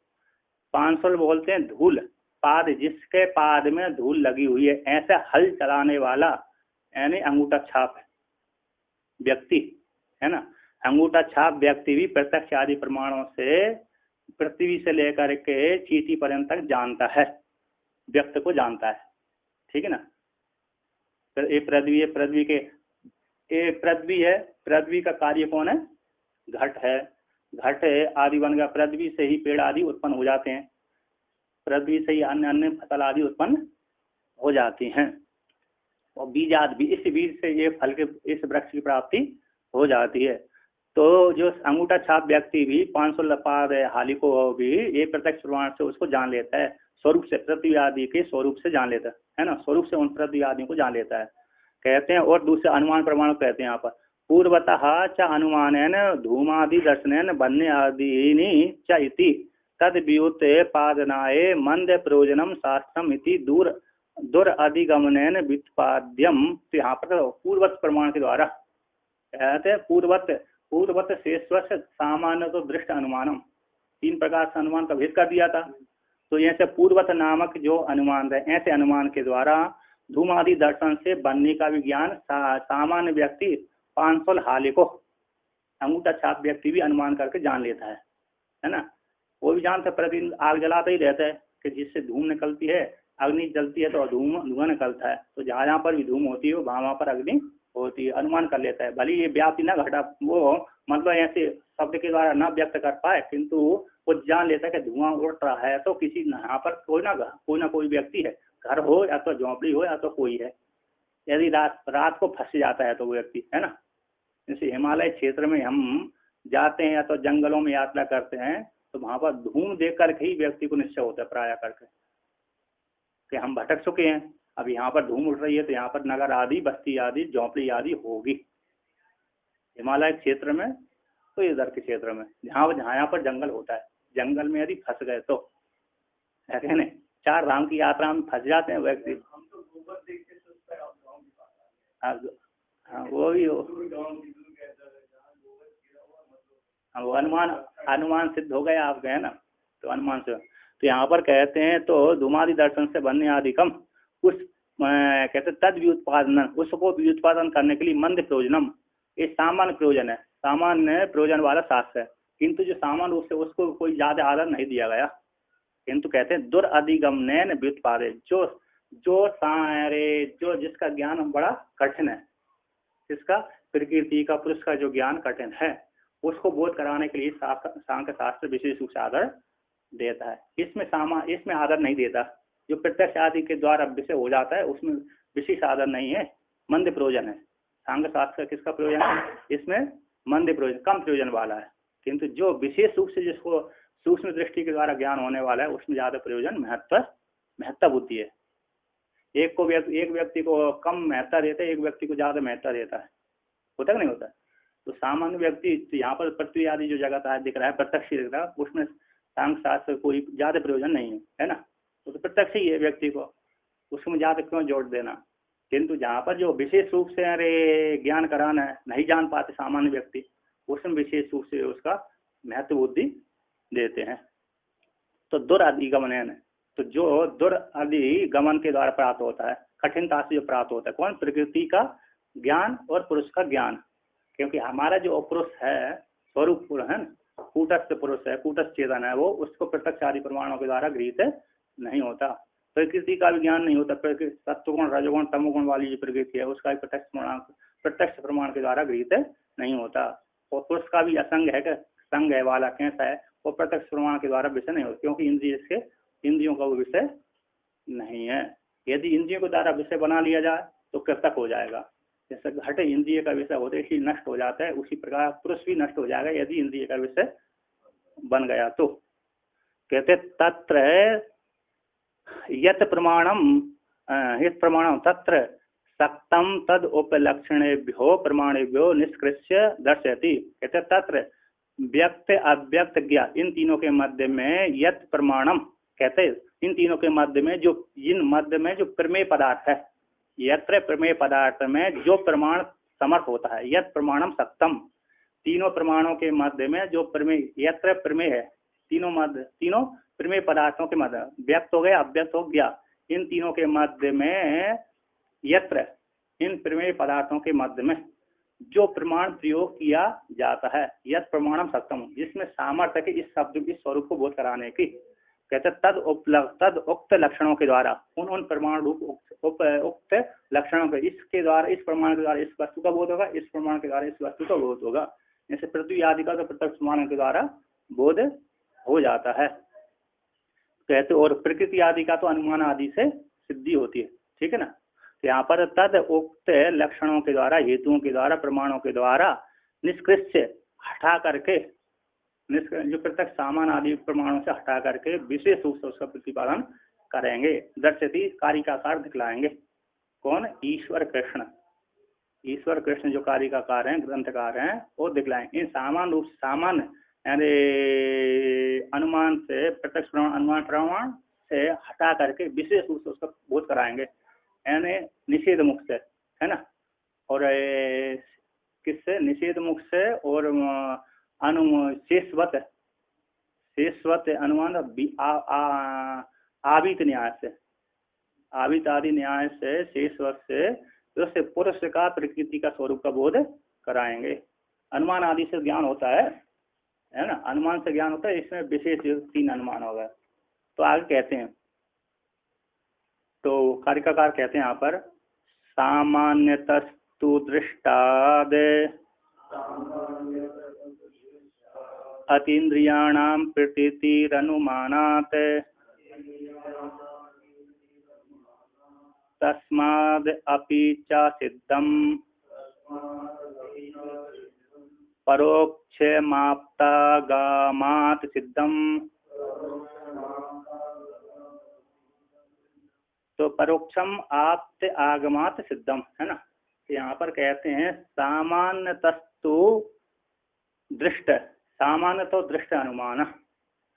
पांशुल बोलते हैं धूल, पाद जिसके पाद में धूल लगी हुई है, ऐसे हल चलाने वाला यानी अंगूठा छाप व्यक्ति है ना, अंगूठा छाप व्यक्ति भी प्रत्यक्ष आदि प्रमाणों से पृथ्वी से लेकर के चीटी पर्यंत तक जानता है, व्यक्त को जानता है, ठीक है ना। तो ये पृथ्वी है, पृथ्वी के ये पृथ्वी है, पृथ्वी का कार्य कौन है, घट है, घट आदि बन गया, पृथ्वी से ही पेड़ आदि उत्पन्न हो जाते हैं, पृथ्वी से ही अन्य अन्य फसल आदि उत्पन्न हो जाती हैं, और बीज आदि भी इस बीज से ये फल के इस वृक्ष की प्राप्ति हो जाती है। तो जो अंगूठा छाप व्यक्ति भी 500 पाद हाली को भी ये प्रत्यक्ष प्रमाण से उसको जान लेता है, स्वरूप से पृथ्वी आदि के स्वरूप से जान लेता है ना, स्वरूप से उन पृथ्वी आदि को जान लेता है, कहते हैं। और दूसरे अनुमान प्रमाण कहते हैं यहाँ पर पूर्वतः च अनुमानेन धूमादि दर्शनेन बन्ने आदीनि च इति तद व्युत्ते पादनाये मंद प्रयोजनम शास्त्रम इति दूर अधिगमनेन व्युत्पाद्यम। तो यहाँ पर पूर्वत प्रमाण के द्वारा कहते हैं पूर्वत शेषवश सामान्य तो दृष्ट अनुमानम, 3 प्रकार से अनुमान का भेद कर दिया था। तो ऐसे पूर्वत नामक जो अनुमान है, ऐसे अनुमान के द्वारा धूमादि दर्शन से बनने का भी ज्ञान सामान्य व्यक्ति 500 हाले को अंगूठा छाप व्यक्ति भी अनुमान करके जान लेता है ना। वो भी जानता है, प्रतिदिन आग जलाता ही रहता है कि जिससे धूम निकलती है, अग्नि जलती है तो धुआं निकलता है, तो जहाँ जहाँ पर भी धूम होती है वहाँ पर अग्नि होती है, अनुमान कर लेता है। भले ये व्याप्ति न घटा, वो मतलब ऐसे शब्द के द्वारा न व्यक्त कर पाए, किंतु वो जान लेता है कि धुआं उड़ रहा है, तो किसी यहाँ पर कोई ना कोई व्यक्ति है, घर हो या तो झोंपड़ी हो या तो कोई है। यदि रात को फंस जाता है तो वो व्यक्ति है ना, जैसे हिमालय क्षेत्र में हम जाते हैं या तो जंगलों में यात्रा करते हैं, तो वहाँ पर धूम देख करके ही व्यक्ति को निश्चय होता है प्राय करके कि हम भटक चुके हैं, अब यहाँ पर धूम उठ रही है तो यहाँ पर नगर आदि, बस्ती आदि, झोंपड़ी आदि होगी हिमालय क्षेत्र में। तो इधर के क्षेत्र में जहाँ यहाँ पर जंगल होता है, जंगल में यदि फंस गए तो है ना, 4 धाम की यात्रा में फंस जाते हैं व्यक्ति। हाँ वो भी हो, वो अनुमान सिद्ध हो गया आप गए ना, तो अनुमान से। तो यहाँ पर कहते हैं तो धूमादि दर्शन से बनने आदि कम उस कहते तद व्युत्पादन, उसको व्युत्पादन करने के लिए मंद प्रयोजनम, ये सामान्य प्रयोजन है, सामान्य प्रयोजन वाला शास्त्र है, किंतु जो सामान्य रूप से उसको कोई ज्यादा आदर नहीं दिया गया, किंतु कहते हैं दुर अधिगमनेन व्युत्पादे, जो जिसका ज्ञान बड़ा कठिन है, जिसका प्रकृति का पुरुष का जो ज्ञान कठिन है, उसको बोध कराने के लिए सांख्य शास्त्र विशेष रूप से आदर देता है। इसमें आदर नहीं देता, जो प्रत्यक्ष आदि के द्वारा विषय हो जाता है उसमें विशेष आदर नहीं है, मंद प्रयोजन है। सांख्य शास्त्र किसका प्रयोजन है, इसमें मंद प्रयोजन, कम प्रयोजन वाला है, किंतु जो विशेष रूप से जिसको सूक्ष्म दृष्टि के द्वारा ज्ञान होने वाला है उसमें ज्यादा प्रयोजन महत्ता बुद्धि है। एक व्यक्ति को कम महत्ता देता है, एक व्यक्ति को ज्यादा महत्ता देता है, होता नहीं होता। तो सामान्य व्यक्ति तो यहाँ पर पृथ्वी आदि जो जगत दिख रहा है, प्रत्यक्ष दिख रहा है, उसमें सांख्य शास्त्र कोई ज्यादा प्रयोजन नहीं है ना, तो प्रत्यक्ष ही है व्यक्ति को, उसमें ज्यादा क्यों जोड़ देना। किंतु जहाँ पर जो विशेष रूप से अरे ज्ञान कराना है, नहीं जान पाते सामान्य व्यक्ति, उसमें विशेष रूप से उसका महत्व बुद्धि देते हैं। तो दुर अधिगमन है, तो जो दुर अधिगमन के द्वारा प्राप्त होता है, कठिनता से जो प्राप्त होता है, कौन, प्रकृति का ज्ञान और पुरुष का ज्ञान। क्योंकि हमारा जो पुरुष है स्वरूप पुरुष है, कूटस्थ पुरुष है, कूटस्थ चेतन है, वो उसको प्रत्यक्ष आदि प्रमाणों के द्वारा गृहीत नहीं होता। प्रकृति का भी ज्ञान नहीं होता। सत्वगुण रजोगुण तमोगुण वाली जो प्रकृति है उसका भी प्रत्यक्ष प्रमाण के द्वारा गृहीत नहीं होता। और पुरुष का भी असंग है, संग है वाला कैसा है, वो प्रत्यक्ष प्रमाण के द्वारा विषय नहीं होता, क्योंकि इंद्रियों का वो विषय नहीं है। यदि इंद्रियों के द्वारा विषय बना लिया जाए तो कृतक हो जाएगा। जैसे घट इंद्रिय का विषय होते ही नष्ट हो जाता है, उसी प्रकार पुरुष भी नष्ट हो जाएगा यदि इंद्रिय का विषय बन गया तो। कहते तत्र यत प्रमाणम तत्र सक्तम तद उपलक्षणेभ्यो प्रमाणेभ्यो निष्कृष्य दर्शयति। कहते तत्र व्यक्त अव्यक्त ज्ञान इन तीनों के मध्य में यत प्रमाणम, कहते इन तीनों के मध्य में जो प्रमेय पदार्थ है, यत्र प्रमेय पदार्थ में जो प्रमाण समर्थ होता है, यत प्रमाणम सत्यम, तीनों प्रमाणों के मध्य में जो प्रमेय यत्र प्रमेय है, तीनों प्रमेय पदार्थों के मध्य, व्यक्त हो गया अव्यक्त हो गया, इन तीनों के मध्य में यत्र इन प्रमेय पदार्थों के मध्य में जो प्रमाण प्रयोग किया जाता है, यत प्रमाणम सत्यम, जिसमें सामर्थ्य के इस शब्द इस स्वरूप को बोध कराने की। कहते तद उक्त लक्षणों के द्वारा, उन प्रमाण रूप उक्त लक्षणों के इसके द्वारा, इस प्रमाण के द्वारा इस वस्तु का बोध होगा, इस प्रमाण के द्वारा इस वस्तु का बोध होगा। जैसे पृथ्वी आदि का तो प्रत्यक्ष प्रमाण के द्वारा बोध हो जाता है। कहते और प्रकृति आदि का तो अनुमान आदि से सिद्धि होती है, ठीक है ना। तो यहाँ पर तद उक्त लक्षणों के द्वारा, हेतुओं के द्वारा, प्रमाणों के द्वारा निष्कृष्य हटा करके, जो प्रत्यक्ष सामान आदि प्रमाणों से हटा करके विशेष रूप से उसका प्रतिपादन करेंगे। दर्शति कारिकाकार दिखलाएंगे। कौन? ईश्वर कृष्ण जो कारिकाकार हैं, ग्रंथकार हैं, वो दिखलाएंगे। इन सामान्य रूप सामान्य यानी अनुमान से, प्रत्यक्ष प्रमाण अनुमान प्रमाण से हटा करके विशेष रूप से उसका बोध कराएंगे, यानी निषेध मुख से, है ना। और किससे? निषेध मुख से और शेषवत अनुमान आवित न्याय से, आवित आदि न्याय से, शेषवत से, तो पुरुष का प्रकृति का स्वरूप का बोध कराएंगे। अनुमान आदि से ज्ञान होता है ना, अनुमान से ज्ञान होता है। इसमें विशेष 3 अनुमान हो गए। तो आगे कहते हैं, तो कारिकाकार कहते हैं यहाँ पर सामान्यतस्तु दृष्टाद अतीन्द्रियाणां प्रतीतिरनुमानात् तस्माद् अपि च सिद्धं परोक्षमाप्तागामात् सिद्धं। तो परोक्षम आप्त आगमात सिद्धम, है ना। तो यहाँ पर कहते हैं सामान्यतस्तु दृष्ट, सामान्य तो दृष्ट अनुमान,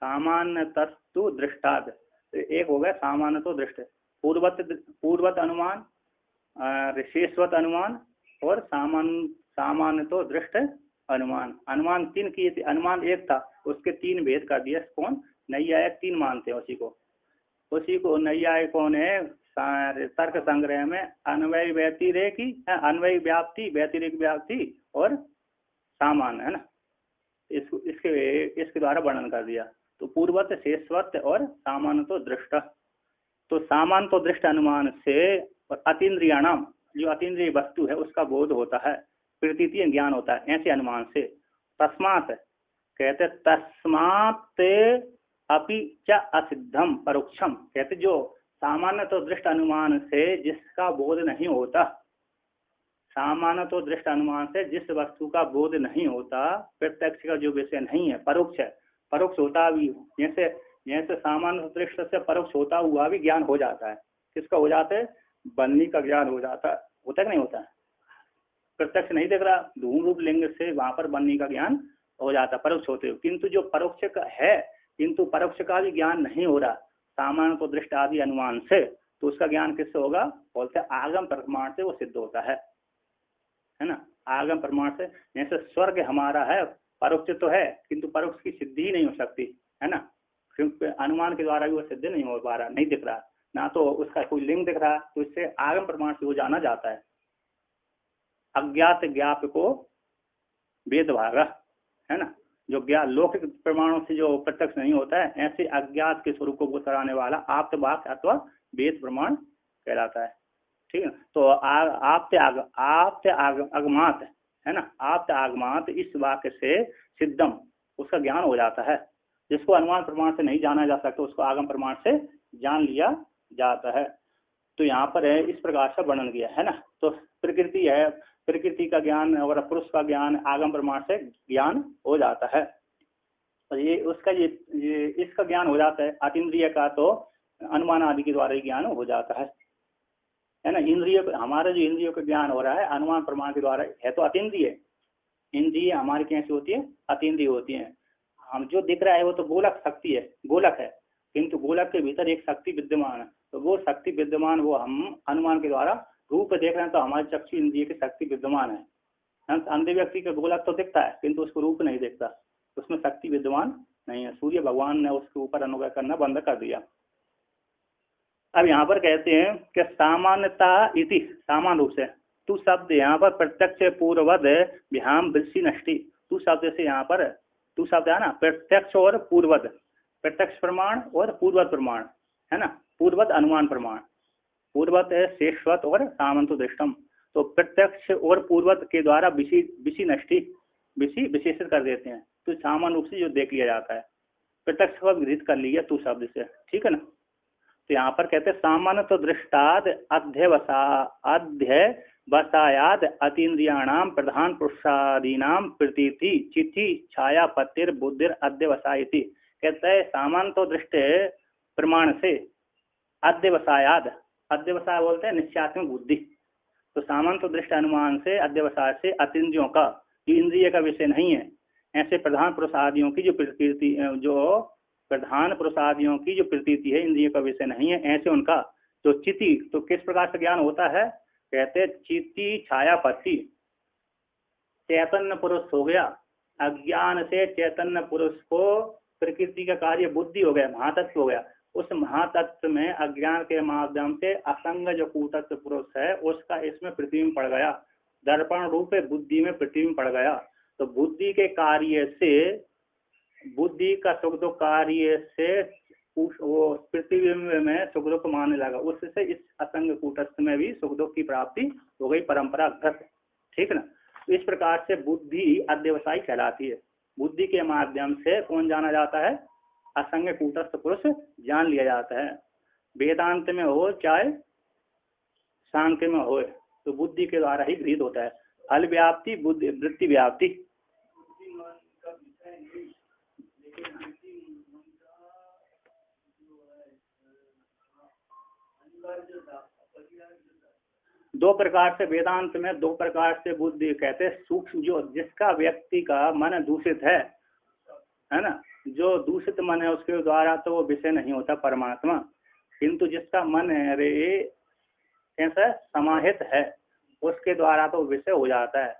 सामान्यतस्तु दृष्टाद, तो एक हो गया सामान्य तो दृष्ट, पूर्वत अनुमान, शेषवत अनुमान और सामान्य तो दृष्ट अनुमान। अनुमान 3 किए थे, अनुमान 1 था, उसके 3 भेद कर दिया। कौन? नैयायिक 3 मानते हैं उसी को नैयायिकों ने तर्क संग्रह में अन्वय व्यतिरेकी, अन्वय व्याप्ति, व्यतिरेक व्याप्ति और सामान्य, है ना, इसके द्वारा वर्णन कर दिया। तो पूर्वत, शेषवत और सामान्य तो दृष्ट। तो सामान्य तो दृष्ट अनुमान से अतीन्द्रियाणाम, जो अतीन्द्रिय वस्तु है उसका बोध होता है, प्रतीति ज्ञान होता है, ऐसे अनुमान से। तस्मात् कहते तस्मात् अपि च असिद्धम परोक्षम, कहते जो सामान्य तो दृष्ट अनुमान से जिसका बोध नहीं होता, सामान्य तो दृष्ट अनुमान से जिस वस्तु का बोध नहीं होता, प्रत्यक्ष का जो विषय नहीं है, परोक्ष है, परोक्ष होता भी, जैसे सामान्य दृष्ट से परोक्ष होता हुआ भी ज्ञान हो जाता है। किसका हो जाता है? बन्नी का ज्ञान हो जाता है, होता है कि नहीं होता है? प्रत्यक्ष नहीं देख रहा, धूम रूप लिंग से वहां पर बन्नी का ज्ञान हो जाता है परोक्ष होते हुए। किंतु जो परोक्ष का है, किंतु परोक्ष का भी ज्ञान नहीं हो रहा सामान्य तो दृष्ट आदि अनुमान से, तो उसका ज्ञान किससे होगा? बोलते आगम प्रमाण से वो सिद्ध होता है ना। आगम प्रमाण से, जैसे स्वर्ग हमारा है, परोक्ष तो है किंतु परोक्ष की सिद्धि ही नहीं हो सकती, है ना, क्योंकि अनुमान के द्वारा भी वो सिद्ध नहीं हो पा रहा, नहीं दिख रहा ना, तो उसका कोई लिंग दिख रहा, तो इससे आगम प्रमाण से वो जाना जाता है। अज्ञात ज्ञाप को वेद भागा, है ना, जो ज्ञान लौकिक प्रमाणों से जो प्रत्यक्ष नहीं होता है, ऐसे अज्ञात के स्वरूप को कराने वाला आप्त वाक्य अथवा वेद प्रमाण कहलाता है। ठीक है, तो आप्त आगमात है ना, आप्त आगमात इस वाक्य से सिद्धम उसका ज्ञान हो जाता है। जिसको अनुमान प्रमाण से नहीं जाना जा सकता उसको आगम प्रमाण से जान लिया जाता है। तो यहाँ पर है इस प्रकार से वर्णन किया है ना। तो प्रकृति है, प्रकृति का ज्ञान और पुरुष का ज्ञान आगम प्रमाण से ज्ञान हो जाता है। और ये उसका ये इसका ज्ञान हो जाता है। अतीन्द्रिय का तो अनुमान आदि के द्वारा ही ज्ञान हो जाता है ना। इंद्रिय हमारा जो इंद्रियों का ज्ञान हो रहा है अनुमान प्रमाण के द्वारा है, तो अतीन्द्रिय। इंद्रिय हमारी कैसी होती है? अतीन्द्रिय होती है। हम जो दिख रहा है वो तो गोलक शक्ति है, गोलक है, किंतु गोलक के भीतर एक शक्ति विद्यमान है। तो वो शक्ति विद्यमान वो हम अनुमान के द्वारा रूप देख रहे हैं, तो हमारे चक्षु इंद्रिय की शक्ति विद्यमान है। अंधे व्यक्ति का गोलक तो दिखता है किंतु उसको रूप नहीं दिखता, उसमें शक्ति विद्यमान नहीं है। सूर्य भगवान ने उसके ऊपर अनुग्रह करना बंद कर दिया। अब यहाँ पर कहते हैं कि सामान्यता इति, सामान्य रूप से तू शब्द यहाँ पर प्रत्यक्ष पूर्ववद विहाम वृषि नष्टि। तू शब्द से यहाँ पर तू शब्द है ना, प्रत्यक्ष और पूर्ववद, प्रत्यक्ष प्रमाण और पूर्ववद प्रमाण है ना। पूर्ववद अनुमान प्रमाण, पूर्ववद है शेषवत और सामंतो दृष्टम। तो प्रत्यक्ष और पूर्ववद के द्वारा विषि नष्टि, विषि विशेषित कर देते हैं। तो सामान्य रूप से जो देख लिया जाता है, प्रत्यक्ष को विदित कर लिया तू शब्द से, ठीक है ना। तो यहाँ पर कहते हैं सामान्य तो दृष्टाद अध्यवसायाद अतीन्द्रियाणाम प्रधान पुरुषादीनाम प्रतीति चिति छाया पतिर बुद्धिर अध्यवसायति। कहते हैं सामान्य तो दृष्टि प्रमाण से अध्यवसायाद, अध्यवसाय बोलते हैं निश्चयात्मक बुद्धि। तो सामान्य तो दृष्टि अनुमान से अध्यवसाय से अतीन्द्रियों का, जो इंद्रिय का विषय नहीं है, ऐसे प्रधान पुरुषादियों की जो प्रकृति, जो प्रधान पुरुषादियों की जो प्रतीति है, इंद्रिय का विषय नहीं है, ऐसे उनका जो चिति, तो किस प्रकार से ज्ञान होता है? कहते हैं चिति छायापति, चैतन्य पुरुष हो गया, अज्ञान से चैतन्य पुरुष को प्रकृति का कार्य बुद्धि हो गया, महातत्व हो गया। उस महातत्व में अज्ञान के माध्यम से असंग जो कूटस्थ पुरुष है उसका इसमें प्रतिबिंब पड़ गया, दर्पण रूप बुद्धि में प्रतिबिंब पड़ गया। तो बुद्धि के कार्य से, बुद्धि का सुख दुख कार्य से वो प्रतिबिंब में सुख दुख मानने लगा, उससे इस असंग कूटस्थ में भी सुख दुख की प्राप्ति हो गई परंपरागत, ठीक ना। इस प्रकार से बुद्धि अध्यवसायी कहलाती है। बुद्धि के माध्यम से कौन जाना जाता है? असंग कूटस्थ पुरुष जान लिया जाता है। वेदांत में हो चाहे सांख्य में हो, तो बुद्धि के द्वारा ही गृहीत होता है। फल व्याप्ति, बुद्धि वृत्ति व्याप्ति। दो प्रकार से वेदांत में, दो प्रकार से बुद्धि कहते हैं। सूक्ष्म जो जिसका व्यक्ति का मन दूषित है ना, जो दूषित मन है उसके द्वारा तो वो विषय नहीं होता परमात्मा, किंतु जिसका मन है रे कैसा समाहित है उसके द्वारा तो विषय हो जाता है।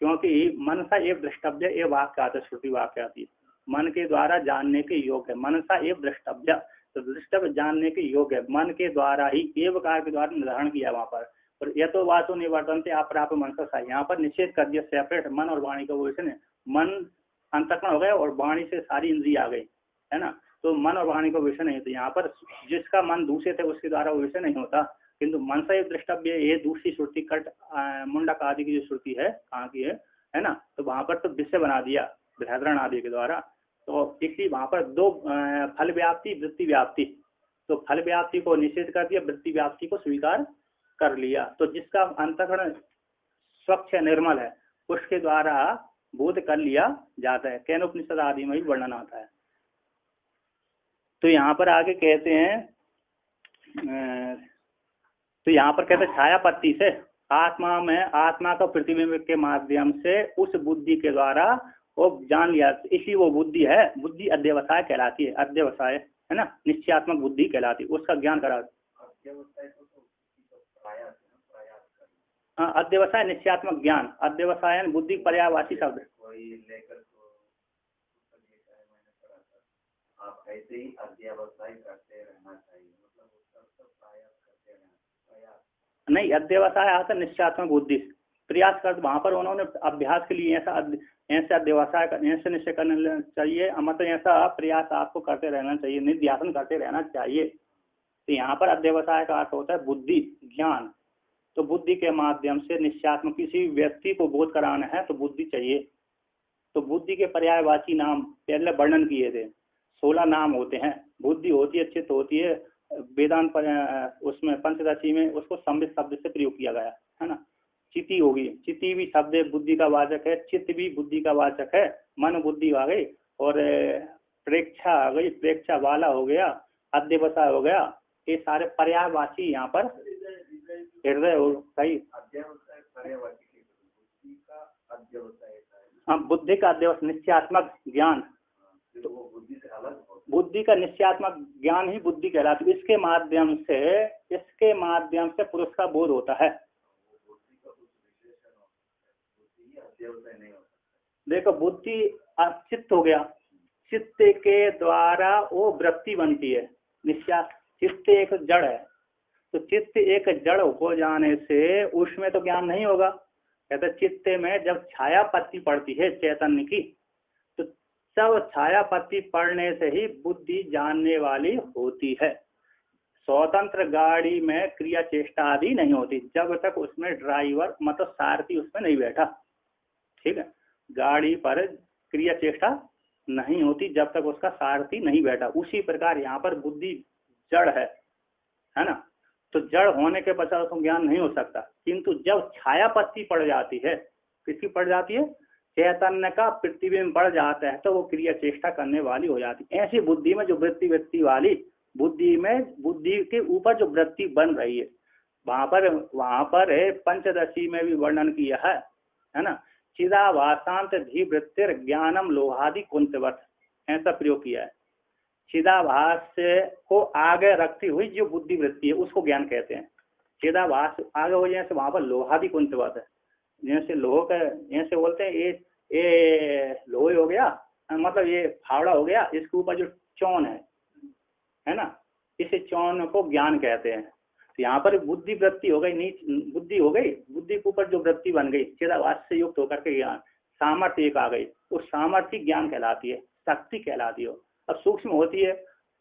क्योंकि मनसा एव द्रष्टव्य, ये वाक्य आते, श्रुति वाक्य आती है, मन के द्वारा जानने के योग्य है। मनसा एव द्रष्टव्य, तो दृष्टव्य जानने के योग्य है, मन के द्वारा ही, एवकार के द्वारा निर्धारण किया वहां पर। और यह तो वाचो निवर्तनते अप्राप्य मनसा, यहाँ पर निषेध कर दिया सेपरेट मन और वाणी का वो विषय नहीं। मन अंतःकरण हो गया और वाणी से सारी इंद्रिय आ गई है ना, तो मन और वाणी का विषय नहीं होता। यहाँ पर जिसका मन दूषित है उसके द्वारा वो विषय नहीं होता, किंतु मनसा एव द्रष्टव्य ये दूसरी श्रुति कट मुंडक आदि की जो श्रुति है कहाँ की है ना, तो वहां पर तो विषय बना दिया बृहद्रण आदि के द्वारा। तो इसलिए वहां पर दो फल व्याप्ति, वृत्ति व्याप्ति। तो फल व्याप्ति को निषेध कर दिया, वृत्ति व्याप्ति को स्वीकार कर लिया। तो जिसका अंतःकरण स्वच्छ निर्मल है उसके द्वारा बोध कर लिया जाता है। केनोपनिषद आदि में भी वर्णन आता है। तो यहाँ पर आगे कहते हैं, तो यहाँ पर कहते हैं छायापत्ति से आत्मा में, आत्मा का प्रतिबिंब के माध्यम से उस बुद्धि के द्वारा वो जान लिया, इसलिए वो बुद्धि है, बुद्धि अध्यवसाय कहलाती है। अध्यवसाय है ना, निश्चयात्मक बुद्धि कहलाती है, उसका ज्ञान करा। हाँ, अध्यवसाय निश्चयात्मक ज्ञान, अध्यवसाय बुद्धि पर्यायवाची शब्द। आप ऐसे ही अध्यवसाय करते रहना चाहिए, मतलब उसका प्रयास करते रहना। नहीं, अध्यवसाय आता निश्चयात्मक बुद्धि, प्रयास कर, वहां पर उन्होंने अभ्यास के लिए ऐसा ऐसा व्यवसाय ऐसे निश्चय करना चाहिए, मतलब ऐसा प्रयास आपको करते रहना चाहिए, निध्यासन करते रहना चाहिए। तो यहाँ पर अध्यवसाय का अर्थ होता है बुद्धि, ज्ञान। तो बुद्धि के माध्यम से निश्चयात्मक किसी व्यक्ति को बोध कराना है तो बुद्धि चाहिए। तो बुद्धि के पर्यायवाची नाम पहले वर्णन किए थे, 16 नाम होते हैं। बुद्धि होती है, चित्त होती है, वेदांत उसमें पंचदशी में उसको संबित शब्द से प्रयोग किया गया है ना। चिति होगी, चिति भी शब्द बुद्धि का वाचक है, चित्त भी बुद्धि का वाचक है, मन बुद्धि आ गई, और प्रेक्षा आ गई, प्रेक्षा वाला हो गया, अध्यवसाय हो गया, ये सारे पर्यायवाची यहाँ पर हृदय हो गई। हाँ, बुद्धि का अध्यवसाय निश्चयात्मक ज्ञान, तो बुद्धि का निश्चयात्मक ज्ञान ही बुद्धि कहलाती है। इसके माध्यम से पुरुष का बोध होता है। देखो, बुद्धि चित्त हो गया, चित्त के द्वारा वो वृत्ति बनती है। निश्चय, चित्त एक जड़ है, तो चित्त एक जड़ हो जाने से उसमें तो ज्ञान नहीं होगा। कहते चित्त में जब छाया पत्ती पड़ती है चैतन्य की, तो सब छाया पत्ती पड़ने से ही बुद्धि जानने वाली होती है। स्वतंत्र गाड़ी में क्रिया चेष्टा आदि नहीं होती जब तक उसमें ड्राइवर मतलब सारथी उसमें नहीं बैठा। ठीक है, गाड़ी पर क्रिया चेष्टा नहीं होती जब तक उसका सारथी नहीं बैठा। उसी प्रकार यहाँ पर बुद्धि जड़ है ना। तो जड़ होने के पश्चात उसको ज्ञान नहीं हो सकता, किंतु जब छाया पत्ती पड़ जाती है, किसकी पड़ जाती है, चैतन्य का प्रतिबिंब पड़ जाता है, तो वो क्रिया चेष्टा करने वाली हो जाती है। ऐसी बुद्धि में जो वृत्ति वाली बुद्धि में, बुद्धि के ऊपर जो वृत्ति बन रही है, वहां पर पंचदशी में भी वर्णन किया है ना। चिदाभासांत धी वृत्तिर ज्ञानम लोहादि कुंतवत, ऐसा प्रयोग किया है। चिदाभास को आगे रखती हुई जो बुद्धि वृत्ति है उसको ज्ञान कहते हैं। चिदाभास आगे हो जाने से वहां पर लोहादि कुंतवत है, जैसे लोह का, जैसे बोलते हैं ये लोहे हो गया, मतलब ये फावड़ा हो गया, इसके ऊपर जो चौन है ना, इसे चौन को ज्ञान कहते हैं। तो यहाँ पर बुद्धि वृत्ति हो गई, नीच बुद्धि हो गई, बुद्धि के ऊपर जो वृत्ति बन गई चिदाभास से युक्त होकर के ज्ञान, सामर्थ्य एक आ गई, उस सामर्थ्य ज्ञान कहलाती है, शक्ति कहलाती है। अब सूक्ष्म होती है,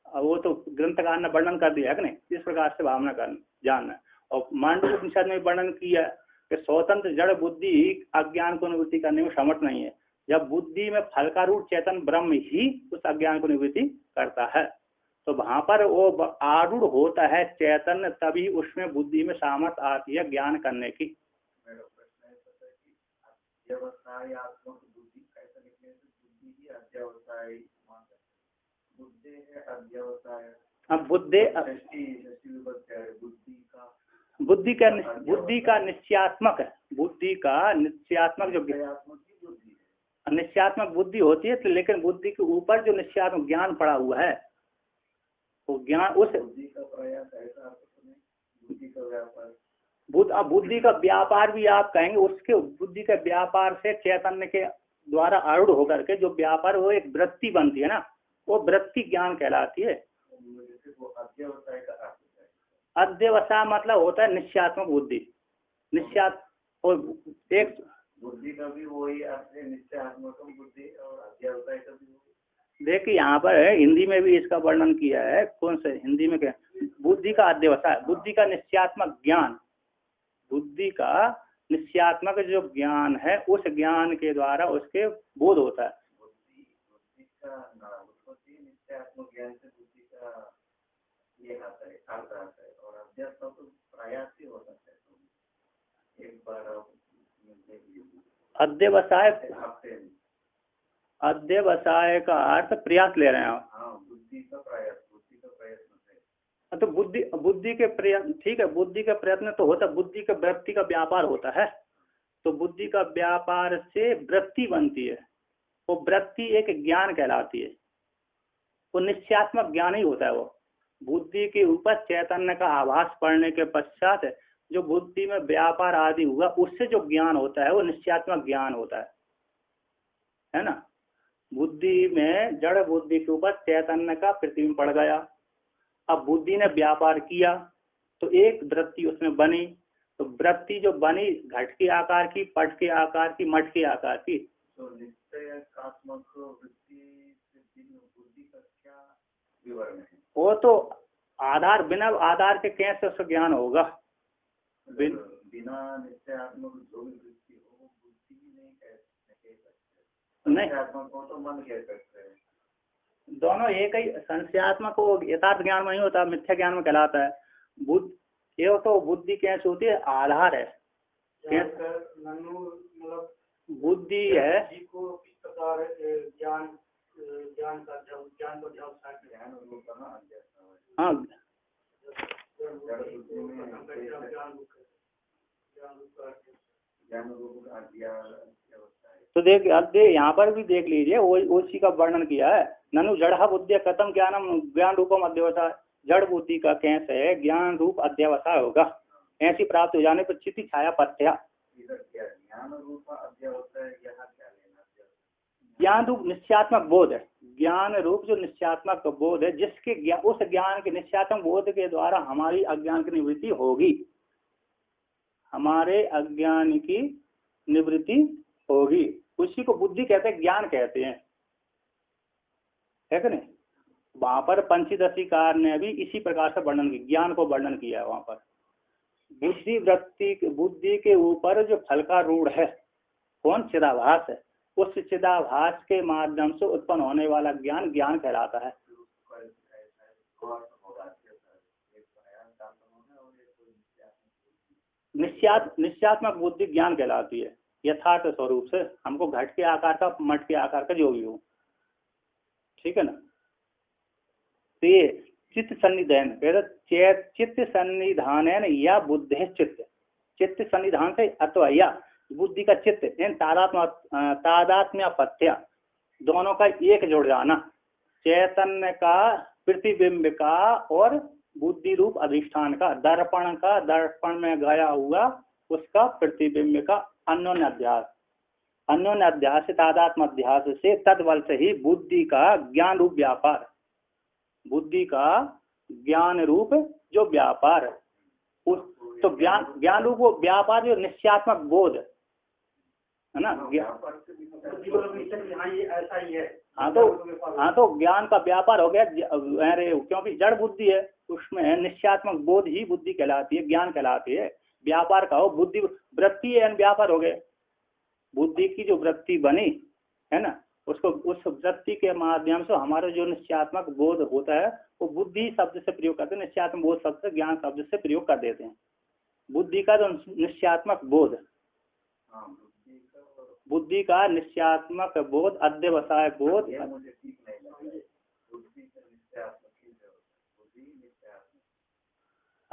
वो तो ग्रंथकार ने वर्णन कर दिया है कि नहीं, इस प्रकार से भावना करना जानना। और मांडव्य उपनिषद में वर्णन किया कि स्वतंत्र जड़ बुद्धि अज्ञान को निवृत्ति करने में समर्थ नहीं है। जब बुद्धि में फलकारूढ़ चेतन ब्रह्म ही उस अज्ञान को निवृत्ति करता है, तो वहां पर वो आरूढ़ होता है चैतन्य, तभी उसमें बुद्धि में सामर्थ्य आती है ज्ञान करने की। बुद्धि का निश्चयात्मक है, बुद्धि का निश्चयात्मक जो निश्चयात्मक बुद्धि होती है, तो लेकिन बुद्धि के ऊपर जो निश्चयात्मक ज्ञान पड़ा हुआ है, वो ज्ञान उस बुद्धि का व्यापार भी आप कहेंगे, उसके बुद्धि के व्यापार से चैतन्य के द्वारा आरूढ़ होकर के जो व्यापार, वो एक वृत्ति बनती है ना, वो वृत्ति ज्ञान कहलाती है। अध्यवसाय मतलब होता है निश्चयात्मक बुद्धि, निश्चयात और एक बुद्धि का भी वही अर्थ है, निश्चयात्मक बुद्धि, और अध्यवसाय का भी। देखिए यहाँ पर है, हिंदी में भी इसका वर्णन किया है। कौन से हिंदी में क्या, बुद्धि का अध्यवसाय, बुद्धि का निश्चयात्मक ज्ञान, बुद्धि का निश्चयात्मक जो ज्ञान है उस ज्ञान के द्वारा उसके बोध होता है। बुद्धि का निश्चयात्मक ज्ञान से बुद्धि का ये आता है, अर्थ आता है, और अध्यात्म तो प्रयास ही हो सकता है। एक बार अध्यवसाय का अर्थ प्रयास ले रहे हैं आप। हाँ, बुद्धि का प्रयास तो बुद्धि के प्रयत्न, ठीक है, बुद्धि का प्रयत्न तो होता है, बुद्धि का वृत्ति का व्यापार होता है, तो बुद्धि का व्यापार से वृत्ति बनती है, वो वृत्ति एक ज्ञान कहलाती है, वो निश्चयात्मक ज्ञान ही होता है। वो बुद्धि के ऊपर चैतन्य का आभास पड़ने के पश्चात जो बुद्धि में व्यापार आदि हुआ, उससे जो ज्ञान होता है वो निश्चयात्मक ज्ञान होता है ना। बुद्धि में, जड़ बुद्धि के ऊपर चैतन्य का प्रतिबिंब पड़ गया, अब बुद्धि ने व्यापार किया तो एक वृत्ति उसमें बनी, तो वृत्ति जो बनी घट के आकार की, पट के आकार की, मठ के आकार की, तो निश्चयात्मक वृत्ति से भिन्न बुद्धि का क्या विवरण है? वो तो आधार, बिना आधार के कैसे उसका ज्ञान होगा? बिना निश्चयात्मक जो भी वृत्ति हो वो बुद्धि नहीं कह सकते। नहीं, निश्चयात्मक हो तो मन कह सकते हैं। दोनों एक ही। संशयात्मक वो यथार्थ ज्ञान में नहीं होता, मिथ्या ज्ञान में कहलाता है। बुद्ध ये तो बुद्धि कैसे होती है? आधार है। मतलब बुद्धि है को किस प्रकार ज्ञान ज्ञान का ज्ञान को ज्ञान रूप हाँ तो देख, अब यहाँ पर भी देख लीजिए, उसी का वर्णन किया है। ननु जड़ बुद्धि कथम ज्ञानम ज्ञान रूपम अध्यवसाय। जड़ बुद्धि का कैसे ज्ञान रूप अध्यवसाय होगा? ऐसी प्राप्त हो जाने पर चित्त छाया पथ्या। ज्ञान रूप अध्यवसाय ज्ञान रूप निश्चयात्मक बोध है। ज्ञान रूप जो निश्चयात्मक बोध है, जिसके उस ज्ञान के निश्चयात्मक बोध के द्वारा हमारी अज्ञान की निवृत्ति होगी। हमारे अज्ञान की निवृत्ति होगी, उसी को बुद्धि कहते हैं, ज्ञान कहते हैं, है कि नहीं? वहां पर पंचदशीकार ने भी इसी प्रकार से वर्णन किया, ज्ञान को वर्णन किया है। वहां पर बुद्धि वृत्ति, बुद्धि के ऊपर जो फल का रूढ़ है कौन? चिदाभास है। उस चिदाभास के माध्यम से उत्पन्न होने वाला ज्ञान ज्ञान कहलाता है। निश्चयात्मक बुद्धि ज्ञान कहलाती है यथार्थ स्वरूप से। हमको घट के आकार का, मठ के आकार का जो भी हो, ठीक है ना। तो ये चित्त सन्निधान, चित्त सन्निधान है या बुद्धि चित्त, चित्त सन्निधान से अथवा या बुद्धि का चित्त, तादात्म्य पथ्य, दोनों का एक जुड़ जाना। चैतन्य का, प्रतिबिंब का और बुद्धि रूप अधिष्ठान का, दर्पण का, दर्पण में गया हुआ उसका प्रतिबिंब का अन्योन्य अध्यास, अन्योन्य अध्यास से, तादात्म्य अध्यास से, तत्बल से ही बुद्धि का ज्ञान रूप व्यापार, बुद्धि का ज्ञान रूप जो व्यापार उस, तो ज्ञान रूप वो व्यापार जो निश्चयात्मक बोध है ना। ऐसा ही है। हाँ तो ज्ञान का व्यापार हो गया। अरे क्योंकि जड़ बुद्धि है, उसमें निश्चयात्मक बोध ही बुद्धि कहलाती है, ज्ञान कहलाती है। व्यापार का हो, बुद्धि वृत्ति है, व्यापार हो गए। बुद्धि की जो वृत्ति बनी है ना, उसको उस वृत्ति के माध्यम से हमारा जो निश्चयात्मक बोध होता है वो बुद्धि शब्द से प्रयोग करते हैं। निश्चयात्मक बोध शब्द से, ज्ञान शब्द से प्रयोग कर देते हैं। बुद्धि का जो निश्चयात्मक बोध, बुद्धि का निश्चयात्मक बोध, अध्यवसाय बोध।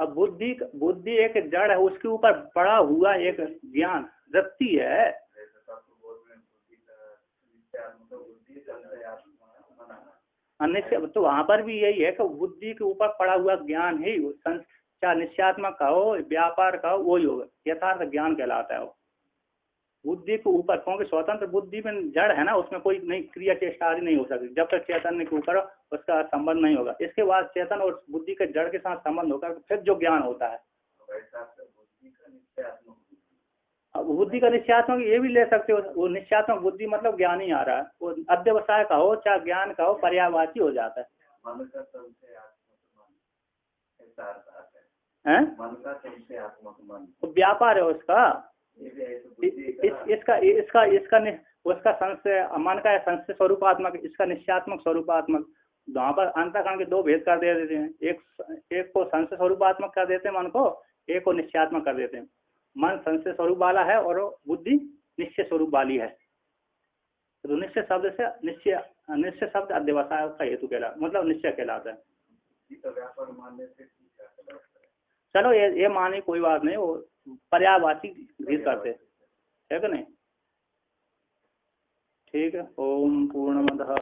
अब बुद्धि एक जड़ है, उसके ऊपर पड़ा हुआ एक ज्ञान वृत्ति है। निश्चय तो वहां पर भी यही है कि बुद्धि के ऊपर पड़ा हुआ ज्ञान ही, चाहे निश्चयात्मक का हो, व्यापार का हो, वही होगा, यथार्थ ज्ञान कहलाता है वो। बुद्धि के ऊपर, क्योंकि स्वतंत्र बुद्धि में जड़ है ना, उसमें कोई नई क्रिया चेष्टा आदि नहीं हो सकती जब तक चैतन्य के ऊपर उसका संबंध नहीं होगा। इसके बाद चेतन और बुद्धि के जड़ के साथ संबंध होगा, फिर जो ज्ञान होता है। बुद्धि का निश्चयात्मक ये भी ले सकते हो, वो निश्चयात्मक बुद्धि मतलब ज्ञान ही आ रहा है, वो अध्यवसाय का हो चाहे ज्ञान का हो, पर्यायवाची हो जाता है। व्यापार है उसका, उसका संशय, मन का संशय स्वरूपात्मक, इसका निश्चयात्मक स्वरूपात्मक। वहाँ पर अंतःकरण के दो भेद कर देते हैं, एक को संशय स्वरूपात्मक कर देते हैं मन को, एक को निश्चयात्मक कर देते हैं। मन संशय स्वरूप वाला है और बुद्धि निश्चय स्वरूप वाली है। तो निश्चय शब्द से, निश्चय शब्द अध्यवसाय का हेतु कहलाता, मतलब निश्चय कहलाता है। चलो ये माने कोई बात नहीं, वो पर्यायवाची भेद करते है कि नहीं। ठीक है। ओम पूर्णमदः